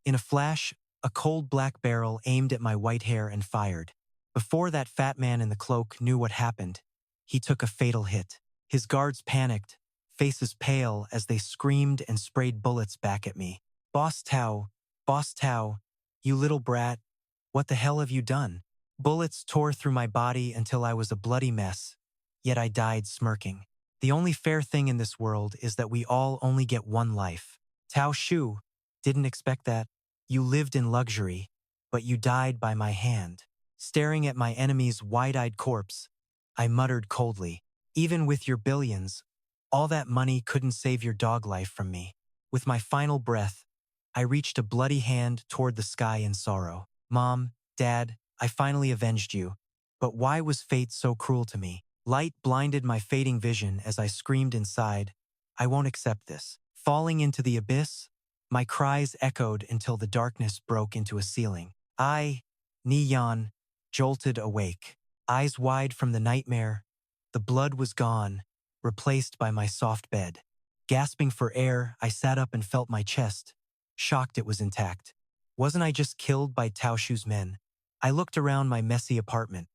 In a flash, a cold black barrel aimed at my white hair and fired. Before that fat man in the cloak knew what happened, he took a fatal hit. His guards panicked, faces pale as they screamed and sprayed bullets back at me. Boss Tao, you little brat, what the hell have you done? Bullets tore through my body until I was a bloody mess, yet I died smirking. The only fair thing in this world is that we all only get one life. Tao Xu, didn't expect that. You lived in luxury, but you died by my hand. Staring at my enemy's wide-eyed corpse, I muttered coldly, even with your billions, all that money couldn't save your dog life from me. With my final breath, I reached a bloody hand toward the sky in sorrow. Mom, Dad, I finally avenged you. But why was fate so cruel to me? Light blinded my fading vision as I screamed inside, I won't accept this. Falling into the abyss, my cries echoed until the darkness broke into a ceiling. I, Nie Yan, jolted awake. Eyes wide from the nightmare, the blood was gone, replaced by my soft bed. Gasping for air, I sat up and felt my chest, shocked it was intact. Wasn't I just killed by Tao Xu's men? I looked around my messy apartment.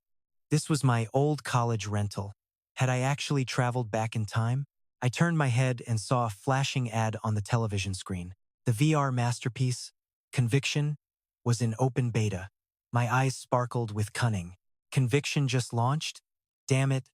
This was my old college rental. Had I actually traveled back in time? I turned my head and saw a flashing ad on the television screen. The VR masterpiece, Conviction, was in open beta. My eyes sparkled with cunning. Conviction just launched? Damn it,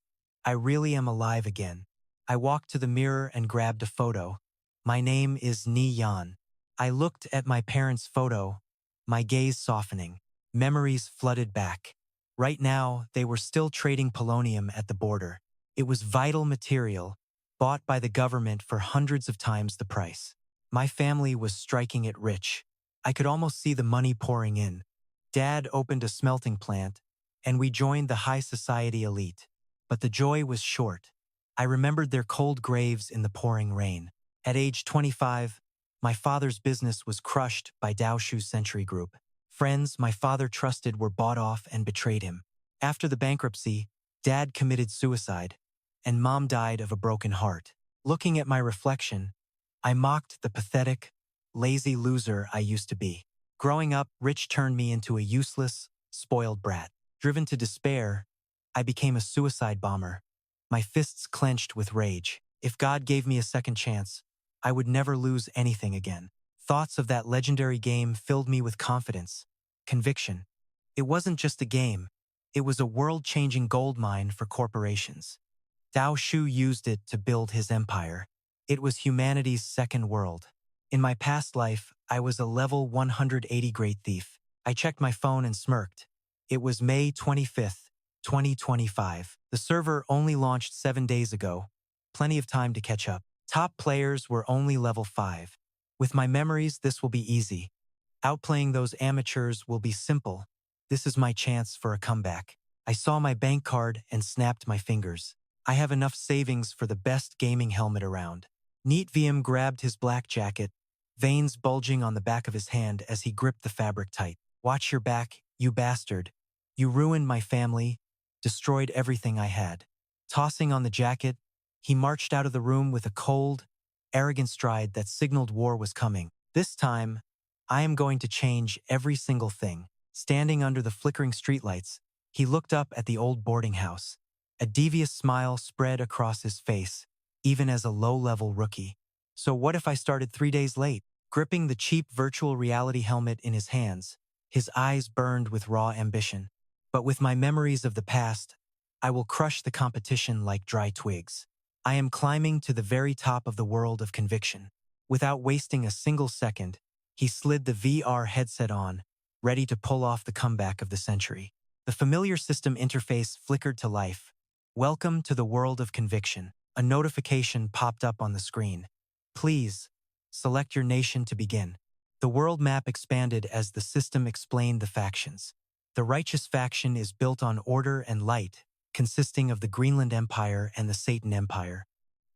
I really am alive again. I walked to the mirror and grabbed a photo. My name is Nie Yan. I looked at my parents' photo, my gaze softening. Memories flooded back. Right now, they were still trading polonium at the border. It was vital material, bought by the government for hundreds of times the price. My family was striking it rich. I could almost see the money pouring in. Dad opened a smelting plant, and we joined the high society elite. But the joy was short. I remembered their cold graves in the pouring rain. At age 25, my father's business was crushed by Tao Xu's Century Group. Friends my father trusted were bought off and betrayed him. After the bankruptcy, Dad committed suicide, and Mom died of a broken heart. Looking at my reflection, I mocked the pathetic, lazy loser I used to be. Growing up, Rich turned me into a useless, spoiled brat. Driven to despair, I became a suicide bomber, my fists clenched with rage. If God gave me a second chance, I would never lose anything again. Thoughts of that legendary game filled me with confidence, conviction. It wasn't just a game, it was a world-changing goldmine for corporations. Tao Xu used it to build his empire. It was humanity's second world. In my past life, I was a level 180 great thief. I checked my phone and smirked. It was May 25th, 2025. The server only launched 7 days ago. Plenty of time to catch up. Top players were only level 5. With my memories, this will be easy. Outplaying those amateurs will be simple. This is my chance for a comeback. I saw my bank card and snapped my fingers. I have enough savings for the best gaming helmet around. Neat VM grabbed his black jacket, veins bulging on the back of his hand as he gripped the fabric tight. Watch your back, you bastard. You ruined my family, destroyed everything I had. Tossing on the jacket, he marched out of the room with a cold, arrogant stride that signaled war was coming. This time, I am going to change every single thing. Standing under the flickering streetlights, he looked up at the old boarding house. A devious smile spread across his face, even as a low-level rookie. So what if I started 3 days late? Gripping the cheap virtual reality helmet in his hands, his eyes burned with raw ambition. But with my memories of the past, I will crush the competition like dry twigs. I am climbing to the very top of the world of conviction. Without wasting a single second, he slid the VR headset on, ready to pull off the comeback of the century. The familiar system interface flickered to life. Welcome to the world of conviction. A notification popped up on the screen. Please, select your nation to begin. The world map expanded as the system explained the factions. The righteous faction is built on order and light, consisting of the Greenland Empire and the Satan Empire.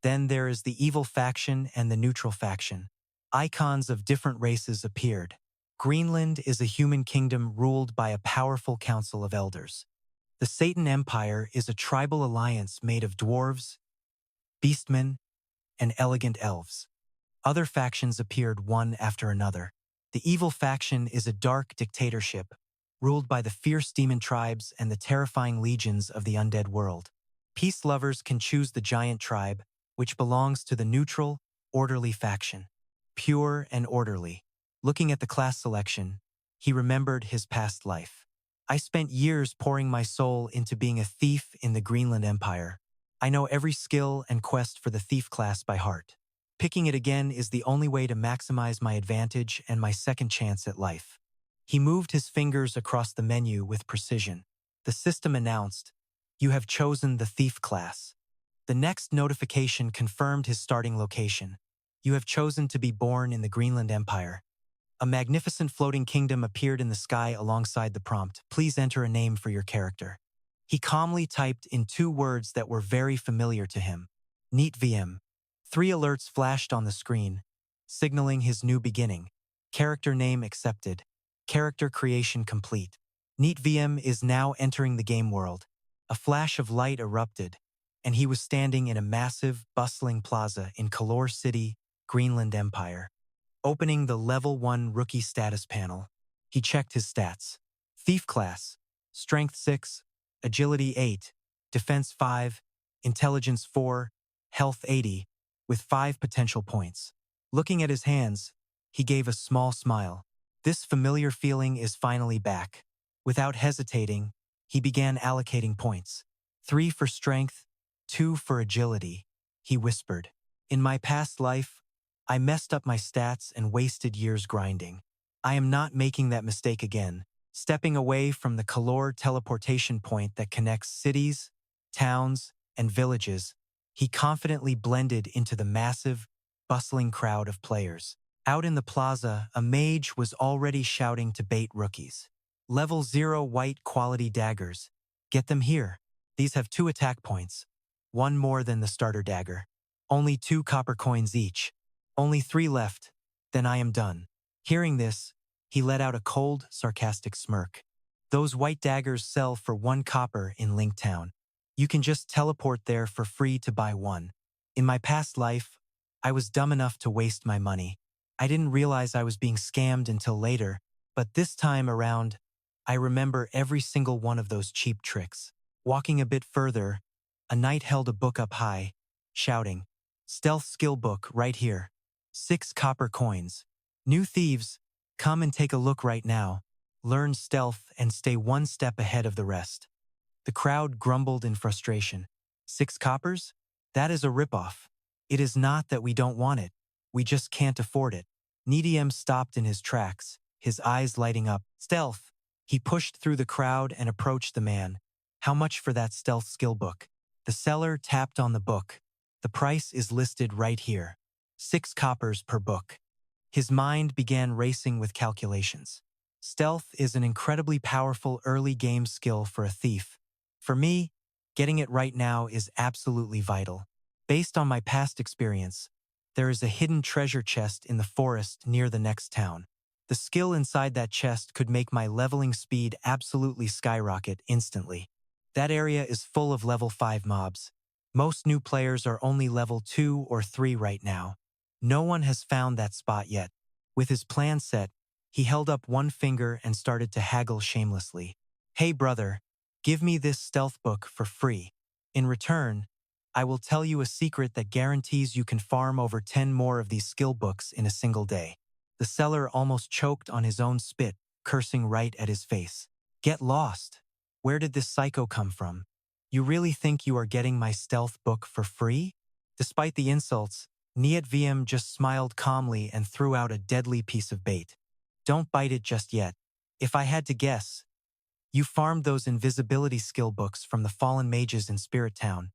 Then there is the evil faction and the neutral faction. Icons of different races appeared. Greenland is a human kingdom ruled by a powerful council of elders. The Satan Empire is a tribal alliance made of dwarves, beastmen, and elegant elves. Other factions appeared one after another. The evil faction is a dark dictatorship, ruled by the fierce demon tribes and the terrifying legions of the undead world. Peace lovers can choose the giant tribe, which belongs to the neutral, orderly faction. Pure and orderly. Looking at the class selection, he remembered his past life. I spent years pouring my soul into being a thief in the Greenland Empire. I know every skill and quest for the thief class by heart. Picking it again is the only way to maximize my advantage and my second chance at life. He moved his fingers across the menu with precision. The system announced, "You have chosen the thief class." The next notification confirmed his starting location. "You have chosen to be born in the Greenland Empire." A magnificent floating kingdom appeared in the sky alongside the prompt, "Please enter a name for your character." He calmly typed in 2 words that were very familiar to him. "Neat VM." 3 alerts flashed on the screen, signaling his new beginning. Character name accepted. Character creation complete. Neat VM is now entering the game world. A flash of light erupted, and he was standing in a massive, bustling plaza in Kalor City, Greenland Empire. Opening the Level 1 Rookie Status panel, he checked his stats. Thief class, Strength 6, Agility 8, Defense 5, Intelligence 4, Health 80, with 5 potential points. Looking at his hands, he gave a small smile. This familiar feeling is finally back. Without hesitating, he began allocating points. 3 for strength, 2 for agility, he whispered. "In my past life, I messed up my stats and wasted years grinding. I am not making that mistake again." Stepping away from the Kalor teleportation point that connects cities, towns, and villages, he confidently blended into the massive, bustling crowd of players. Out in the plaza, a mage was already shouting to bait rookies. "Level 0 white quality daggers. Get them here. These have 2 attack points. 1 more than the starter dagger. Only 2 copper coins each. Only 3 left. Then I am done." Hearing this, he let out a cold, sarcastic smirk. "Those white daggers sell for 1 copper in Linktown. You can just teleport there for free to buy 1. In my past life, I was dumb enough to waste my money. I didn't realize I was being scammed until later, but this time around, I remember every single one of those cheap tricks." Walking a bit further, a knight held a book up high, shouting, "Stealth skill book right here. 6 copper coins. New thieves, come and take a look right now. Learn stealth and stay 1 step ahead of the rest." The crowd grumbled in frustration. 6 coppers? That is a ripoff. It is not that we don't want it. We just can't afford it. Neediem stopped in his tracks, his eyes lighting up. "Stealth." He pushed through the crowd and approached the man. "How much for that stealth skill book?" The seller tapped on the book. "The price is listed right here. 6 coppers per book." His mind began racing with calculations. Stealth is an incredibly powerful early game skill for a thief. For me, getting it right now is absolutely vital. Based on my past experience, there is a hidden treasure chest in the forest near the next town. The skill inside that chest could make my leveling speed absolutely skyrocket instantly. That area is full of level 5 mobs. Most new players are only level 2 or 3 right now. No one has found that spot yet. With his plan set, he held up 1 finger and started to haggle shamelessly. "Hey brother, give me this stealth book for free. In return, I will tell you a secret that guarantees you can farm over 10 more of these skill books in a single day." The seller almost choked on his own spit, cursing right at his face. "Get lost. Where did this psycho come from? You really think you are getting my stealth book for free?" Despite the insults, Niet VM just smiled calmly and threw out a deadly piece of bait. "Don't bite it just yet. If I had to guess, you farmed those invisibility skill books from the fallen mages in Spirit Town,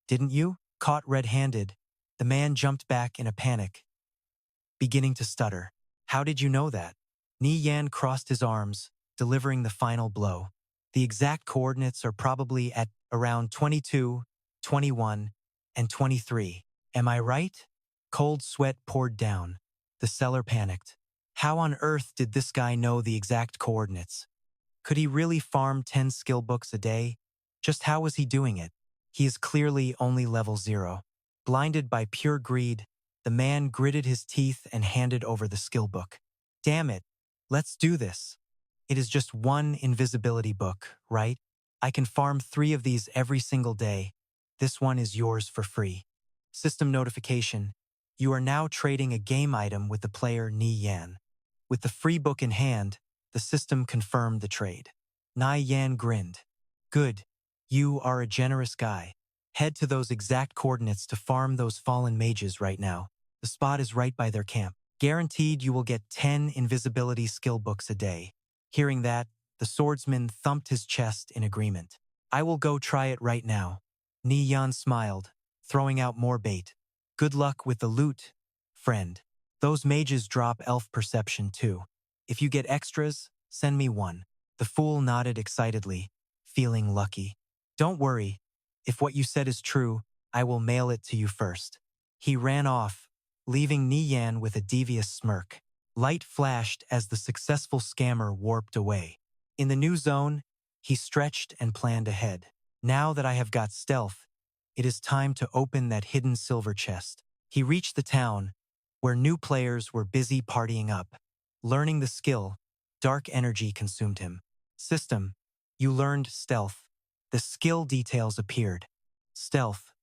didn't you?" Caught red-handed, the man jumped back in a panic, beginning to stutter. "How did you know that?" Nie Yan crossed his arms, delivering the final blow. "The exact coordinates are probably at around 22, 21, and 23. Am I right?" Cold sweat poured down. The seller panicked. How on earth did this guy know the exact coordinates? Could he really farm 10 skill books a day? Just how was he doing it? He is clearly only level 0. Blinded by pure greed, the man gritted his teeth and handed over the skill book. Damn it. Let's do this. It is just one invisibility book, right? I can farm 3 of these every single day. This one is yours for free. System notification. You are now trading a game item with the player Nie Yan. With the free book in hand, the system confirmed the trade. Nie Yan grinned. Good. You are a generous guy. Head to those exact coordinates to farm those fallen mages right now. The spot is right by their camp. Guaranteed you will get 10 invisibility skill books a day. Hearing that, the swordsman thumped his chest in agreement. I will go try it right now. Nie Yan smiled, throwing out more bait. Good luck with the loot, friend. Those mages drop elf perception too. If you get extras, send me one. The fool nodded excitedly, feeling lucky. Don't worry. If what you said is true, I will mail it to you first. He ran off, leaving Nie Yan with a devious smirk. Light flashed as the successful scammer warped away. In the new zone, he stretched and planned ahead. Now that I have got stealth, it is time to open that hidden silver chest. He reached the town, where new players were busy partying up. Learning the skill, dark energy consumed him. System, you learned stealth. The skill details appeared. Stealth,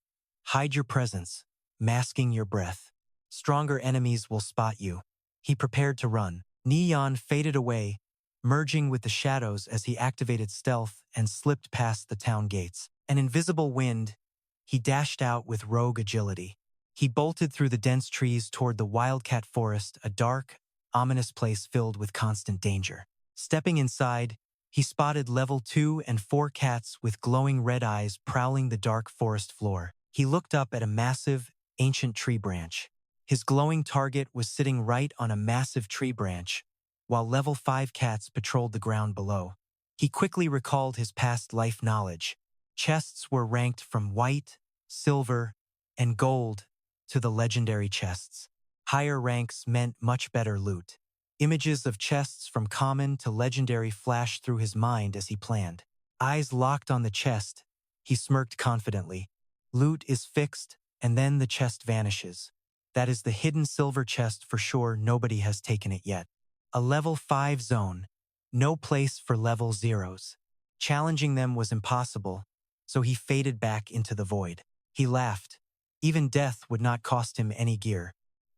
hide your presence, masking your breath. Stronger enemies will spot you. He prepared to run. Nie Yan faded away, merging with the shadows as he activated stealth and slipped past the town gates. An invisible wind, he dashed out with rogue agility. He bolted through the dense trees toward the wildcat forest, a dark, ominous place filled with constant danger. Stepping inside, he spotted level 2 and 4 cats with glowing red eyes prowling the dark forest floor. He looked up at a massive, ancient tree branch. His glowing target was sitting right on a massive tree branch, while level 5 cats patrolled the ground below. He quickly recalled his past life knowledge. Chests were ranked from white, silver, and gold to the legendary chests. Higher ranks meant much better loot. Images of chests from common to legendary flashed through his mind as he planned. Eyes locked on the chest, he smirked confidently. Loot is fixed, and then the chest vanishes. That is the hidden silver chest for sure. Nobody has taken it yet. A level 5 zone. No place for level 0s. Challenging them was impossible, so he faded back into the void. He laughed. Even death would not cost him any gear.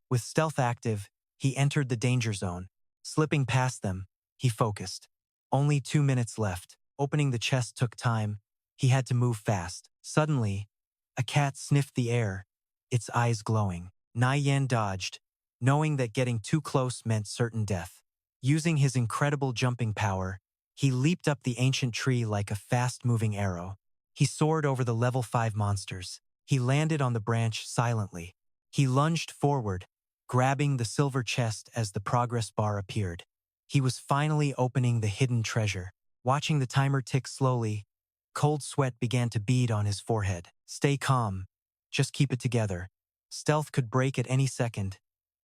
With stealth active, he entered the danger zone. Slipping past them, he focused. Only 2 minutes left. Opening the chest took time. He had to move fast. Suddenly, a cat sniffed the air, its eyes glowing. Nie Yan dodged, knowing that getting too close meant certain death. Using his incredible jumping power, he leaped up the ancient tree like a fast-moving arrow. He soared over the level 5 monsters. He landed on the branch silently. He lunged forward, grabbing the silver chest as the progress bar appeared. He was finally opening the hidden treasure. Watching the timer tick slowly, cold sweat began to bead on his forehead. Stay calm. Just keep it together. Stealth could break at any second,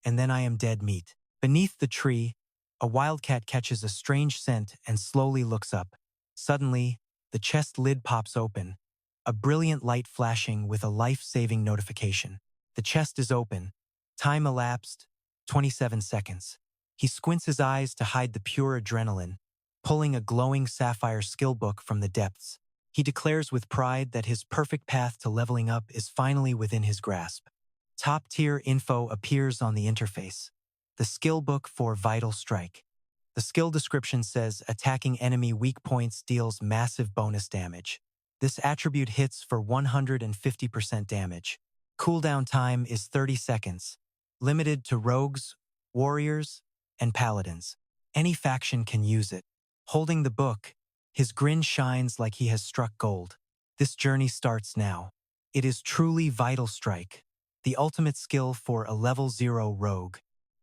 and then I am dead meat. Beneath the tree, a wildcat catches a strange scent and slowly looks up. Suddenly, the chest lid pops open, a brilliant light flashing with a life-saving notification. The chest is open. Time elapsed, 27 seconds. He squints his eyes to hide the pure adrenaline, pulling a glowing sapphire skill book from the depths. He declares with pride that his perfect path to leveling up is finally within his grasp. Top-tier info appears on the interface. The skill book for Vital Strike. The skill description says attacking enemy weak points deals massive bonus damage. This attribute hits for 150% damage. Cooldown time is 30 seconds. Limited to rogues, warriors, and paladins. Any faction can use it. Holding the book, his grin shines like he has struck gold. This journey starts now. It is truly Vital Strike, the ultimate skill for a level 0 rogue.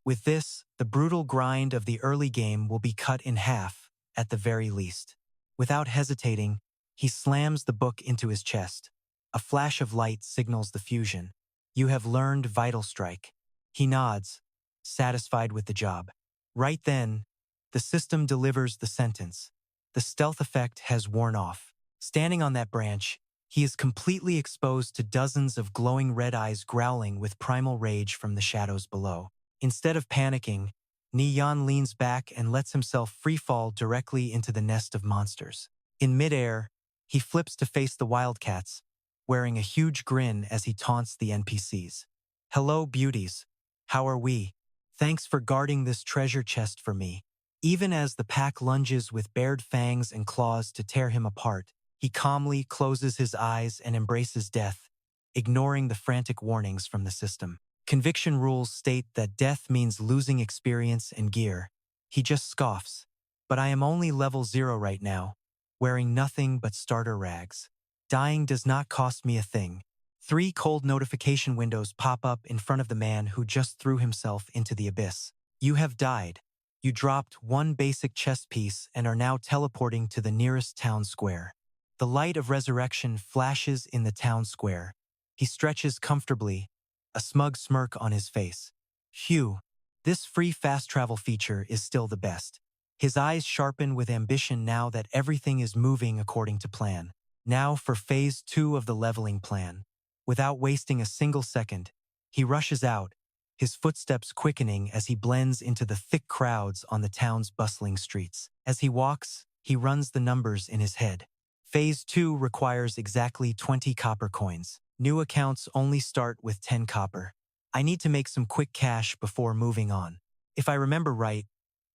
With this, the brutal grind of the early game will be cut in half, at the very least. Without hesitating, he slams the book into his chest. A flash of light signals the fusion. You have learned Vital Strike. He nods, satisfied with the job. Right then, the system delivers the sentence. The stealth effect has worn off. Standing on that branch, he is completely exposed to dozens of glowing red eyes growling with primal rage from the shadows below. Instead of panicking, Nie Yan leans back and lets himself freefall directly into the nest of monsters. In midair, he flips to face the wildcats, wearing a huge grin as he taunts the NPCs. Hello, beauties. How are we? Thanks for guarding this treasure chest for me. Even as the pack lunges with bared fangs and claws to tear him apart, he calmly closes his eyes and embraces death, ignoring the frantic warnings from the system. Conviction rules state that death means losing experience and gear. He just scoffs. But I am only level 0 right now, wearing nothing but starter rags. Dying does not cost me a thing. 3 cold notification windows pop up in front of the man who just threw himself into the abyss. You have died. You dropped 1 basic chess piece and are now teleporting to the nearest town square. The light of resurrection flashes in the town square. He stretches comfortably, a smug smirk on his face. Phew, this free fast travel feature is still the best. His eyes sharpen with ambition now that everything is moving according to plan. Now for phase 2 of the leveling plan. Without wasting a single second, he rushes out, his footsteps quickening as he blends into the thick crowds on the town's bustling streets. As he walks, he runs the numbers in his head. Phase 2 requires exactly 20 copper coins. New accounts only start with 10 copper. I need to make some quick cash before moving on. If I remember right,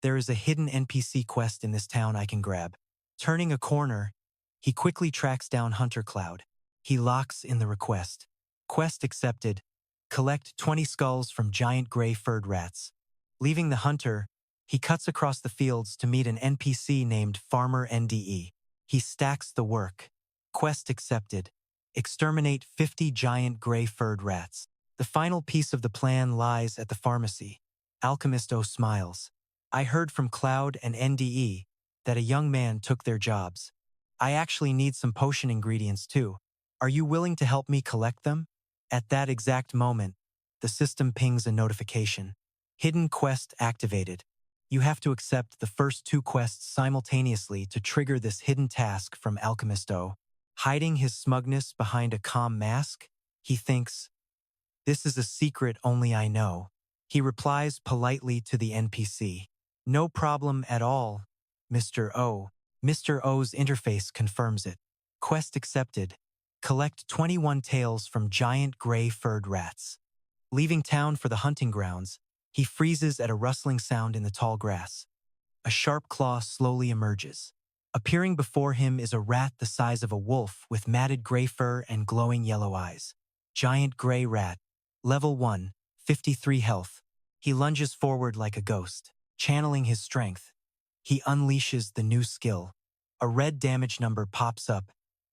there is a hidden NPC quest in this town I can grab. Turning a corner, he quickly tracks down Hunter Cloud. He locks in the request. Quest accepted. Collect 20 skulls from giant gray-furred rats. Leaving the hunter, he cuts across the fields to meet an NPC named Farmer NDE. He stacks the work. Quest accepted. Exterminate 50 giant gray-furred rats. The final piece of the plan lies at the pharmacy. Alchemist O smiles. I heard from Cloud and NDE that a young man took their jobs. I actually need some potion ingredients too. Are you willing to help me collect them? At that exact moment, the system pings a notification. Hidden quest activated. You have to accept the first 2 quests simultaneously to trigger this hidden task from Alchemist O. Hiding his smugness behind a calm mask, he thinks, this is a secret only I know. He replies politely to the NPC. No problem at all, Mr. O. Mr. O's interface confirms it. Quest accepted. Collect 21 tails from giant gray-furred rats. Leaving town for the hunting grounds, he freezes at a rustling sound in the tall grass. A sharp claw slowly emerges. Appearing before him is a rat the size of a wolf with matted gray fur and glowing yellow eyes. Giant gray rat. Level 1, 53 health. He lunges forward like a ghost, channeling his strength. He unleashes the new skill. A red damage number pops up.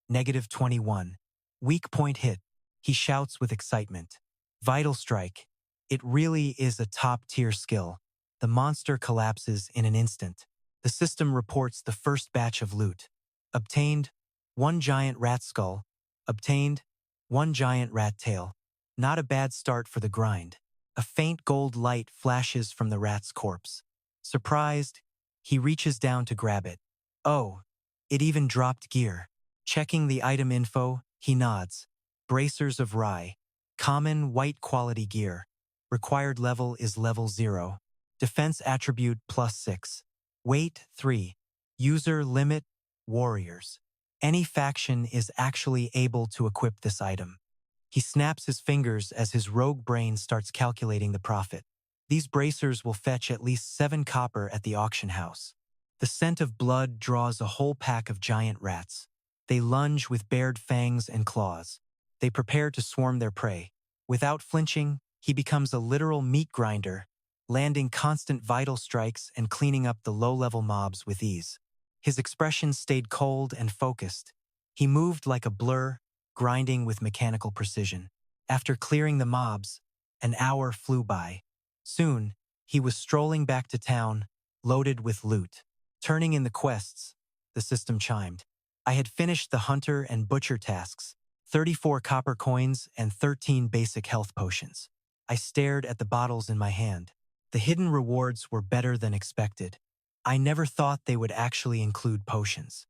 -21. Weak point hit. He shouts with excitement. Vital strike. It really is a top-tier skill. The monster collapses in an instant. The system reports the first batch of loot. Obtained, 1 giant rat skull. Obtained, 1 giant rat tail. Not a bad start for the grind. A faint gold light flashes from the rat's corpse. Surprised, he reaches down to grab it. Oh, it even dropped gear. Checking the item info, he nods. Bracers of rye. Common white quality gear. Required level is level 0. Defense attribute +6. Weight 3. User limit warriors. Any faction is actually able to equip this item. He snaps his fingers as his rogue brain starts calculating the profit. These bracers will fetch at least 7 copper at the auction house. The scent of blood draws a whole pack of giant rats. They lunge with bared fangs and claws. They prepare to swarm their prey. Without flinching, he becomes a literal meat grinder, landing constant vital strikes and cleaning up the low-level mobs with ease. His expression stayed cold and focused. He moved like a blur, grinding with mechanical precision. After clearing the mobs, an hour flew by. Soon, he was strolling back to town, loaded with loot. Turning in the quests, the system chimed. I had finished the hunter and butcher tasks, 34 copper coins and 13 basic health potions. I stared at the bottles in my hand. The hidden rewards were better than expected. I never thought they would actually include potions.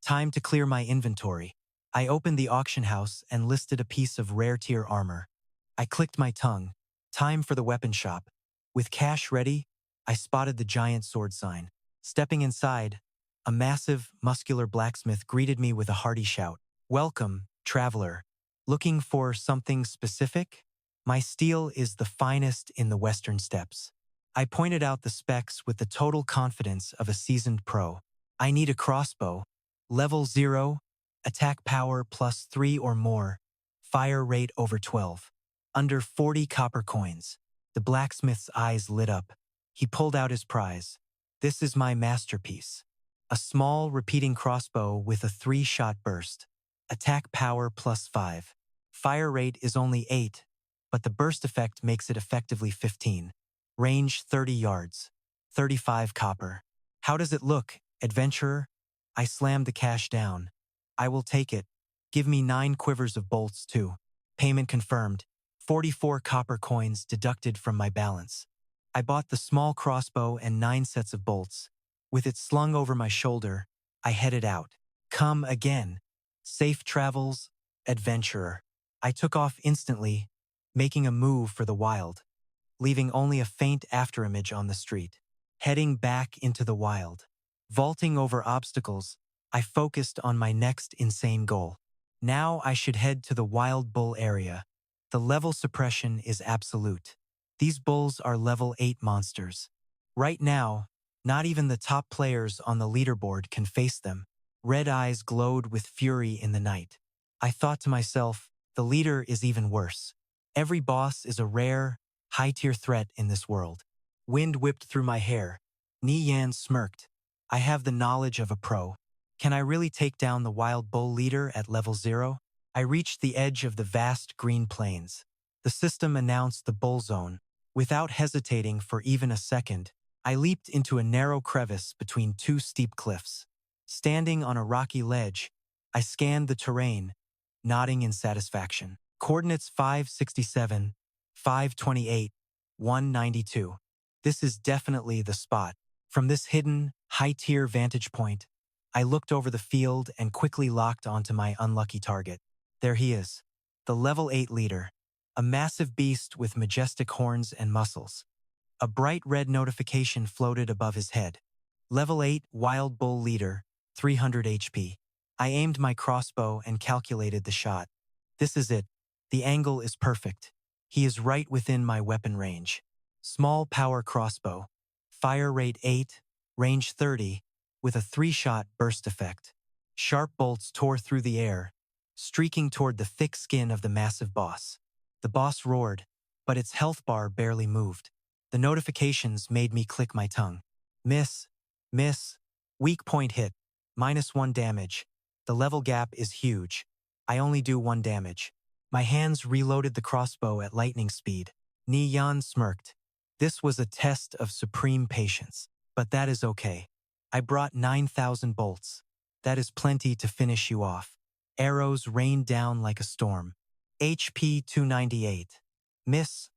Time to clear my inventory. I opened the auction house and listed a piece of rare tier armor. I clicked my tongue. Time for the weapon shop. With cash ready, I spotted the giant sword sign. Stepping inside, a massive, muscular blacksmith greeted me with a hearty shout. "Welcome, traveler. Looking for something specific? My steel is the finest in the Western Steppes." I pointed out the specs with the total confidence of a seasoned pro. "I need a crossbow. Level 0, attack power +3 or more, fire rate over 12. Under 40 copper coins." The blacksmith's eyes lit up. He pulled out his prize. "This is my masterpiece. A small, repeating crossbow with a 3-shot burst. Attack power +5. Fire rate is only 8, but the burst effect makes it effectively 15. Range 30 yards. 35 copper. How does it look, adventurer?" I slammed the cash down. "I will take it. Give me 9 quivers of bolts, too." Payment confirmed. 44 copper coins deducted from my balance. I bought the small crossbow and 9 sets of bolts. With it slung over my shoulder, I headed out. "Come again. Safe travels, adventurer." I took off instantly, making a move for the wild, leaving only a faint afterimage on the street. Heading back into the wild. Vaulting over obstacles, I focused on my next insane goal. Now I should head to the wild bull area. The level suppression is absolute. These bulls are level 8 monsters. Right now, not even the top players on the leaderboard can face them. Red eyes glowed with fury in the night. I thought to myself, the leader is even worse. Every boss is a rare, high-tier threat in this world. Wind whipped through my hair. Nie Yan smirked. "I have the knowledge of a pro. Can I really take down the wild bull leader at level 0? I reached the edge of the vast green plains. The system announced the bull zone. Without hesitating for even a second, I leaped into a narrow crevice between 2 steep cliffs. Standing on a rocky ledge, I scanned the terrain, nodding in satisfaction. Coordinates 567, 528, 192. This is definitely the spot. From this hidden, high-tier vantage point, I looked over the field and quickly locked onto my unlucky target. There he is, the level 8 leader, a massive beast with majestic horns and muscles. A bright red notification floated above his head. Level 8 Wild Bull Leader, 300 HP. I aimed my crossbow and calculated the shot. This is it. The angle is perfect. He is right within my weapon range. Small power crossbow. Fire rate 8, range 30, with a 3-shot burst effect. Sharp bolts tore through the air, streaking toward the thick skin of the massive boss. The boss roared, but its health bar barely moved. The notifications made me click my tongue. Miss, weak point hit, -1 damage. The level gap is huge. I only do 1 damage. My hands reloaded the crossbow at lightning speed. Nie Yan smirked. This was a test of supreme patience, but that is okay. I brought 9,000 bolts. That is plenty to finish you off. Arrows rained down like a storm. HP 298. Miss.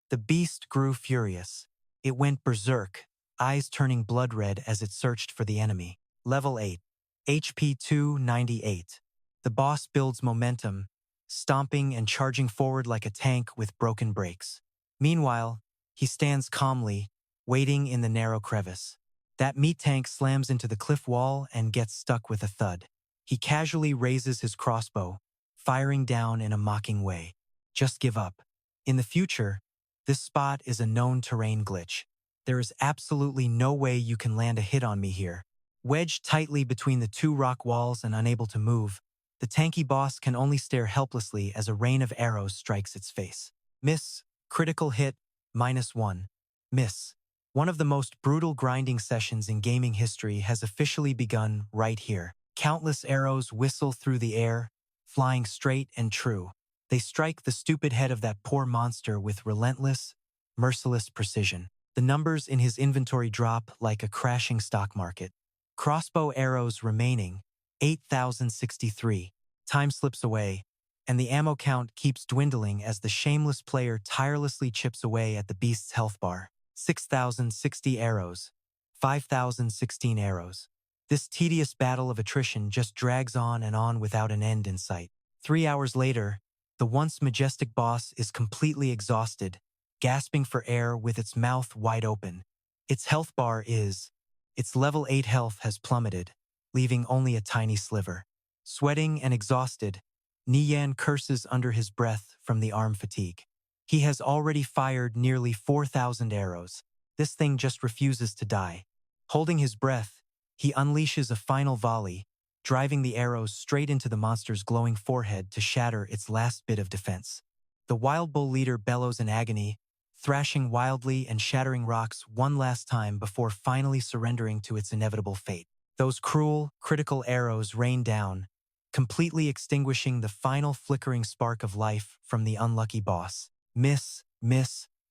The beast grew furious. It went berserk, eyes turning blood red as it searched for the enemy. Level 8. HP 298. The boss builds momentum, stomping and charging forward like a tank with broken brakes. Meanwhile, he stands calmly, waiting in the narrow crevice. That meat tank slams into the cliff wall and gets stuck with a thud. He casually raises his crossbow, firing down in a mocking way. Just give up. In the future, this spot is a known terrain glitch. There is absolutely no way you can land a hit on me here. Wedged tightly between the 2 rock walls and unable to move, the tanky boss can only stare helplessly as a rain of arrows strikes its face. Miss, critical hit, -1. Miss. One of the most brutal grinding sessions in gaming history has officially begun right here. Countless arrows whistle through the air, flying straight and true. They strike the stupid head of that poor monster with relentless, merciless precision. The numbers in his inventory drop like a crashing stock market. Crossbow arrows remaining, 8,063. Time slips away, and the ammo count keeps dwindling as the shameless player tirelessly chips away at the beast's health bar. 6,060 arrows. 5,016 arrows. This tedious battle of attrition just drags on and on without an end in sight. 3 hours later, the once majestic boss is completely exhausted, gasping for air with its mouth wide open. Its health bar is... Its level 8 health has plummeted, leaving only a tiny sliver. Sweating and exhausted, Nie Yan curses under his breath from the arm fatigue. He has already fired nearly 4,000 arrows. This thing just refuses to die. Holding his breath, he unleashes a final volley, driving the arrows straight into the monster's glowing forehead to shatter its last bit of defense. The wild bull leader bellows in agony, thrashing wildly and shattering rocks one last time before finally surrendering to its inevitable fate. Those cruel, critical arrows rain down, completely extinguishing the final flickering spark of life from the unlucky boss. Miss,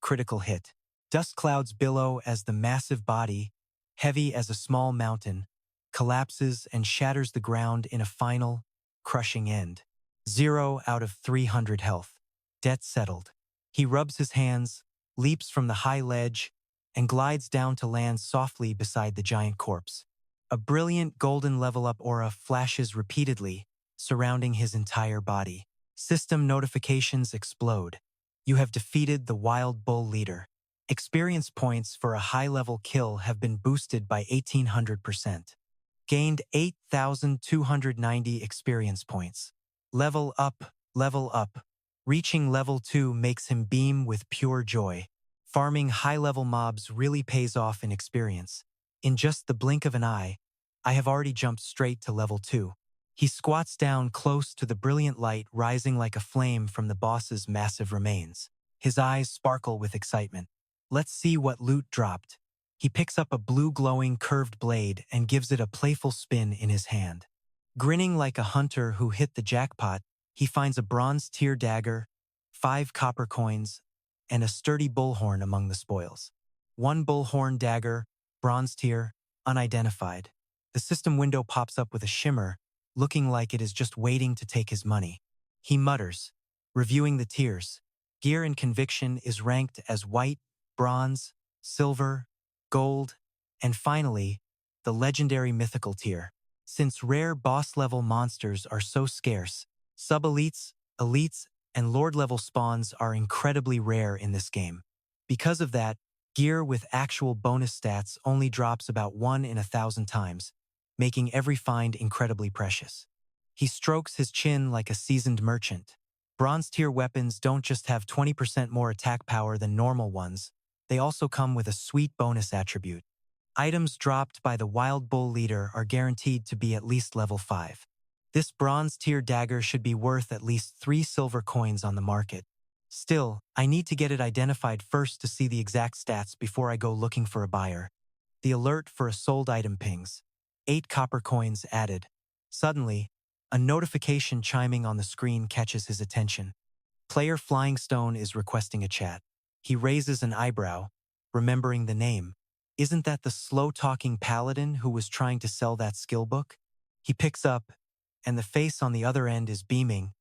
critical hit. Dust clouds billow as the massive body, heavy as a small mountain, collapses and shatters the ground in a final, crushing end. 0 out of 300 health. Debt settled. He rubs his hands, leaps from the high ledge, and glides down to land softly beside the giant corpse. A brilliant golden level-up aura flashes repeatedly, surrounding his entire body. System notifications explode. You have defeated the wild bull leader. Experience points for a high-level kill have been boosted by 1,800%. Gained 8,290 experience points. Level up. Reaching level 2 makes him beam with pure joy. Farming high-level mobs really pays off in experience. In just the blink of an eye, I have already jumped straight to level 2. He squats down close to the brilliant light rising like a flame from the boss's massive remains. His eyes sparkle with excitement. Let's see what loot dropped. He picks up a blue glowing curved blade and gives it a playful spin in his hand. Grinning like a hunter who hit the jackpot, he finds a bronze tier dagger, 5 copper coins, and a sturdy bullhorn among the spoils. 1 bullhorn dagger, bronze tier, unidentified. The system window pops up with a shimmer, looking like it is just waiting to take his money. He mutters, reviewing the tiers. Gear and conviction is ranked as white, bronze, silver, gold, and finally, the legendary mythical tier. Since rare boss-level monsters are so scarce, sub-elites, elites, and lord-level spawns are incredibly rare in this game. Because of that, gear with actual bonus stats only drops about 1 in 1,000 times, making every find incredibly precious. He strokes his chin like a seasoned merchant. Bronze-tier weapons don't just have 20% more attack power than normal ones, they also come with a sweet bonus attribute. Items dropped by the wild bull leader are guaranteed to be at least level 5. This bronze-tier dagger should be worth at least 3 silver coins on the market. Still, I need to get it identified first to see the exact stats before I go looking for a buyer. The alert for a sold item pings. 8 copper coins added. Suddenly, a notification chiming on the screen catches his attention. Player Flying Stone is requesting a chat. He raises an eyebrow, remembering the name. Isn't that the slow-talking paladin who was trying to sell that skill book? He picks up, and the face on the other end is beaming,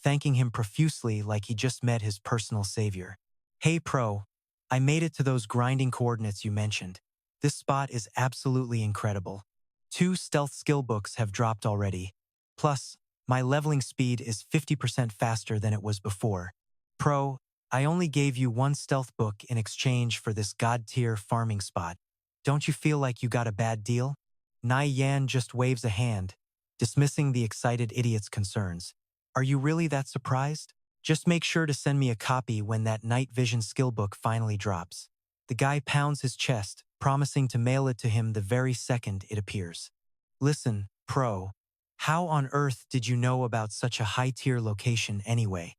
thanking him profusely like he just met his personal savior. Hey pro, I made it to those grinding coordinates you mentioned. This spot is absolutely incredible. 2 stealth skill books have dropped already. Plus, my leveling speed is 50% faster than it was before. Pro, I only gave you 1 stealth book in exchange for this god-tier farming spot. Don't you feel like you got a bad deal? Nie Yan just waves a hand, dismissing the excited idiot's concerns. Are you really that surprised? Just make sure to send me a copy when that night vision skill book finally drops. The guy pounds his chest, promising to mail it to him the very second it appears. Listen, pro, how on earth did you know about such a high-tier location anyway?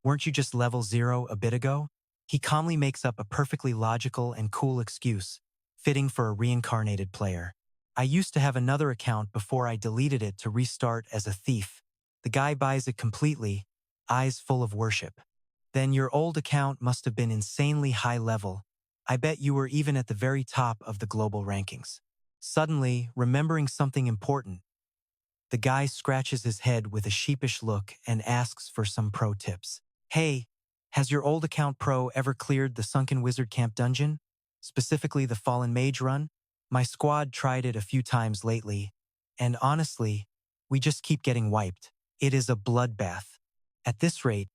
Weren't you just level 0 a bit ago? He calmly makes up a perfectly logical and cool excuse, fitting for a reincarnated player. I used to have another account before I deleted it to restart as a thief. The guy buys it completely, eyes full of worship. Then your old account must have been insanely high level. I bet you were even at the very top of the global rankings. Suddenly, remembering something important, the guy scratches his head with a sheepish look and asks for some pro tips. Hey, has your old account pro ever cleared the Sunken Wizard Camp dungeon? Specifically the Fallen Mage run? My squad tried it a few times lately, and honestly, we just keep getting wiped. It is a bloodbath. At this rate,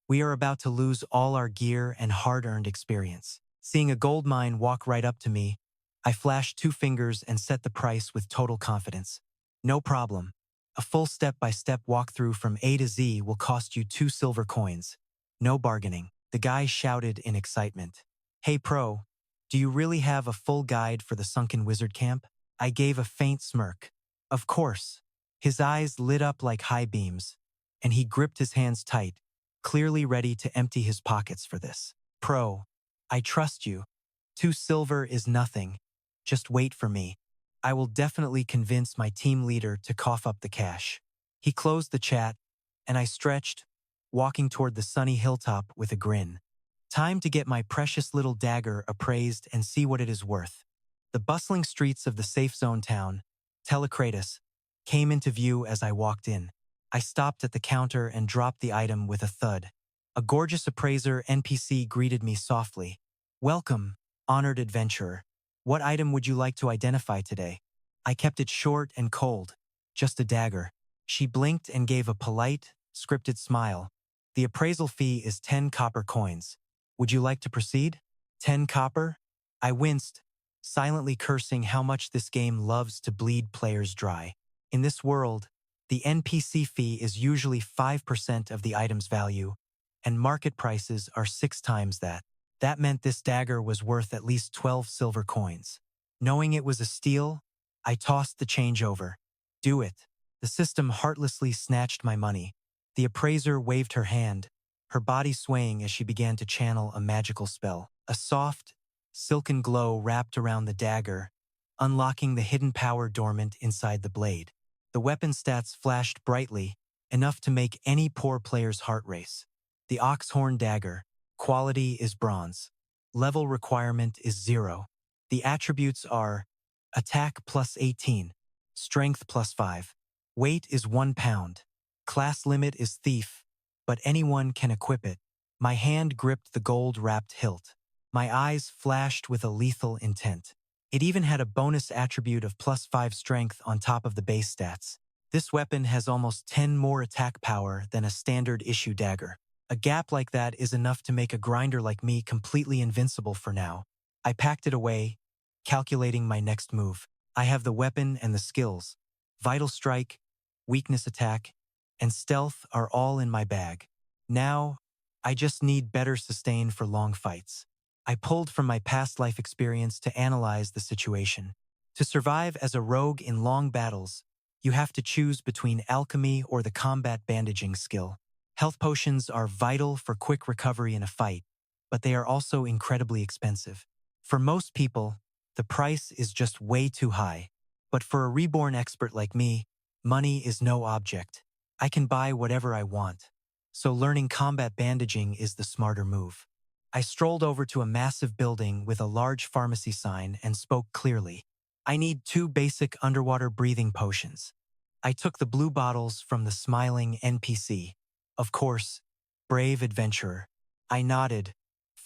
We are about to lose all our gear and hard-earned experience. Seeing a gold mine walk right up to me, I flashed 2 fingers and set the price with total confidence. No problem. A full step-by-step walkthrough from A to Z will cost you 2 silver coins. No bargaining. The guy shouted in excitement. Hey pro, do you really have a full guide for the sunken wizard camp? I gave a faint smirk. Of course. His eyes lit up like high beams, and he gripped his hands tight, clearly ready to empty his pockets for this. Pro, I trust you. 2 silver is nothing. Just wait for me. I will definitely convince my team leader to cough up the cash. He closed the chat, and I stretched, walking toward the sunny hilltop with a grin. Time to get my precious little dagger appraised and see what it is worth. The bustling streets of the safe zone town, Telecratus, came into view as I walked in. I stopped at the counter and dropped the item with a thud. A gorgeous appraiser NPC greeted me softly. Welcome, honored adventurer. What item would you like to identify today? I kept it short and cold. Just a dagger. She blinked and gave a polite, scripted smile. The appraisal fee is 10 copper coins. Would you like to proceed? 10 copper? I winced, silently cursing how much this game loves to bleed players dry. In this world, the NPC fee is usually 5% of the item's value, and market prices are 6 times that. That meant this dagger was worth at least 12 silver coins. Knowing it was a steal, I tossed the change over. Do it. The system heartlessly snatched my money. The appraiser waved her hand, her body swaying as she began to channel a magical spell. A soft, silken glow wrapped around the dagger, unlocking the hidden power dormant inside the blade. The weapon stats flashed brightly, enough to make any poor player's heart race. The ox-horn dagger. Quality is bronze. Level requirement is 0. The attributes are attack plus 18, strength plus 5. Weight is 1 pound. Class limit is thief, but anyone can equip it. My hand gripped the gold-wrapped hilt. My eyes flashed with a lethal intent. It even had a bonus attribute of plus 5 strength on top of the base stats. This weapon has almost 10 more attack power than a standard issue dagger. A gap like that is enough to make a grinder like me completely invincible for now. I packed it away, calculating my next move. I have the weapon and the skills. Vital strike, weakness attack, and stealth are all in my bag. Now, I just need better sustain for long fights. I pulled from my past life experience to analyze the situation. To survive as a rogue in long battles, you have to choose between alchemy or the combat bandaging skill. Health potions are vital for quick recovery in a fight, but they are also incredibly expensive. For most people, the price is just way too high. But for a reborn expert like me, money is no object. I can buy whatever I want. So learning combat bandaging is the smarter move. I strolled over to a massive building with a large pharmacy sign and spoke clearly. I need 2 basic underwater breathing potions. I took the blue bottles from the smiling NPC. Of course, brave adventurer. I nodded,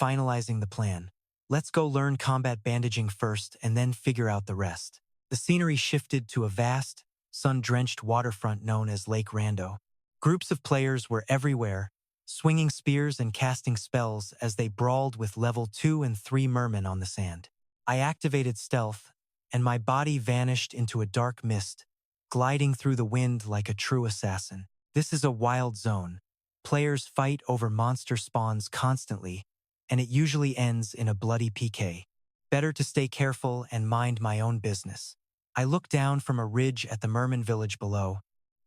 finalizing the plan. Let's go learn combat bandaging first and then figure out the rest. The scenery shifted to a vast, sun-drenched waterfront known as Lake Rando. Groups of players were everywhere, swinging spears and casting spells as they brawled with level 2 and 3 mermen on the sand. I activated stealth, and my body vanished into a dark mist, gliding through the wind like a true assassin. This is a wild zone. Players fight over monster spawns constantly, and it usually ends in a bloody PK. Better to stay careful and mind my own business. I looked down from a ridge at the merman village below.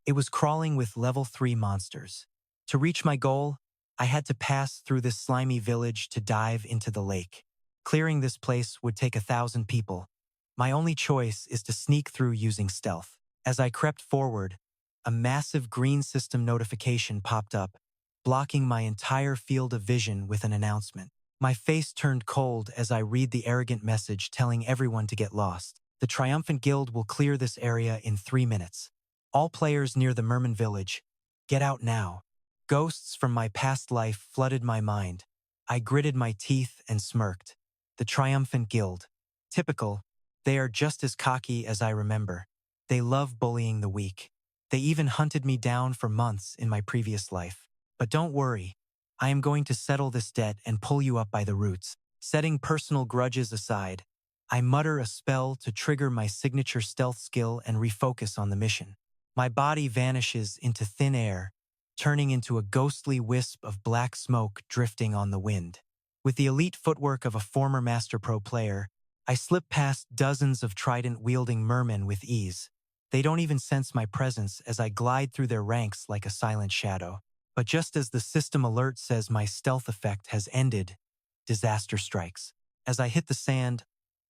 It was crawling with level 3 monsters. To reach my goal, I had to pass through this slimy village to dive into the lake. Clearing this place would take 1,000 people. My only choice is to sneak through using stealth. As I crept forward, a massive green system notification popped up, blocking my entire field of vision with an announcement. My face turned cold as I read the arrogant message telling everyone to get lost. The Triumphant Guild will clear this area in 3 minutes. All players near the merman village, get out now. Ghosts from my past life flooded my mind. I gritted my teeth and smirked. The Triumphant Guild. Typical. They are just as cocky as I remember. They love bullying the weak. They even hunted me down for months in my previous life. But don't worry. I am going to settle this debt and pull you up by the roots. Setting personal grudges aside, I mutter a spell to trigger my signature stealth skill and refocus on the mission. My body vanishes into thin air, turning into a ghostly wisp of black smoke drifting on the wind. With the elite footwork of a former Master Pro player, I slip past dozens of trident-wielding mermen with ease. They don't even sense my presence as I glide through their ranks like a silent shadow. But just as the system alert says my stealth effect has ended, disaster strikes. As I hit the sand,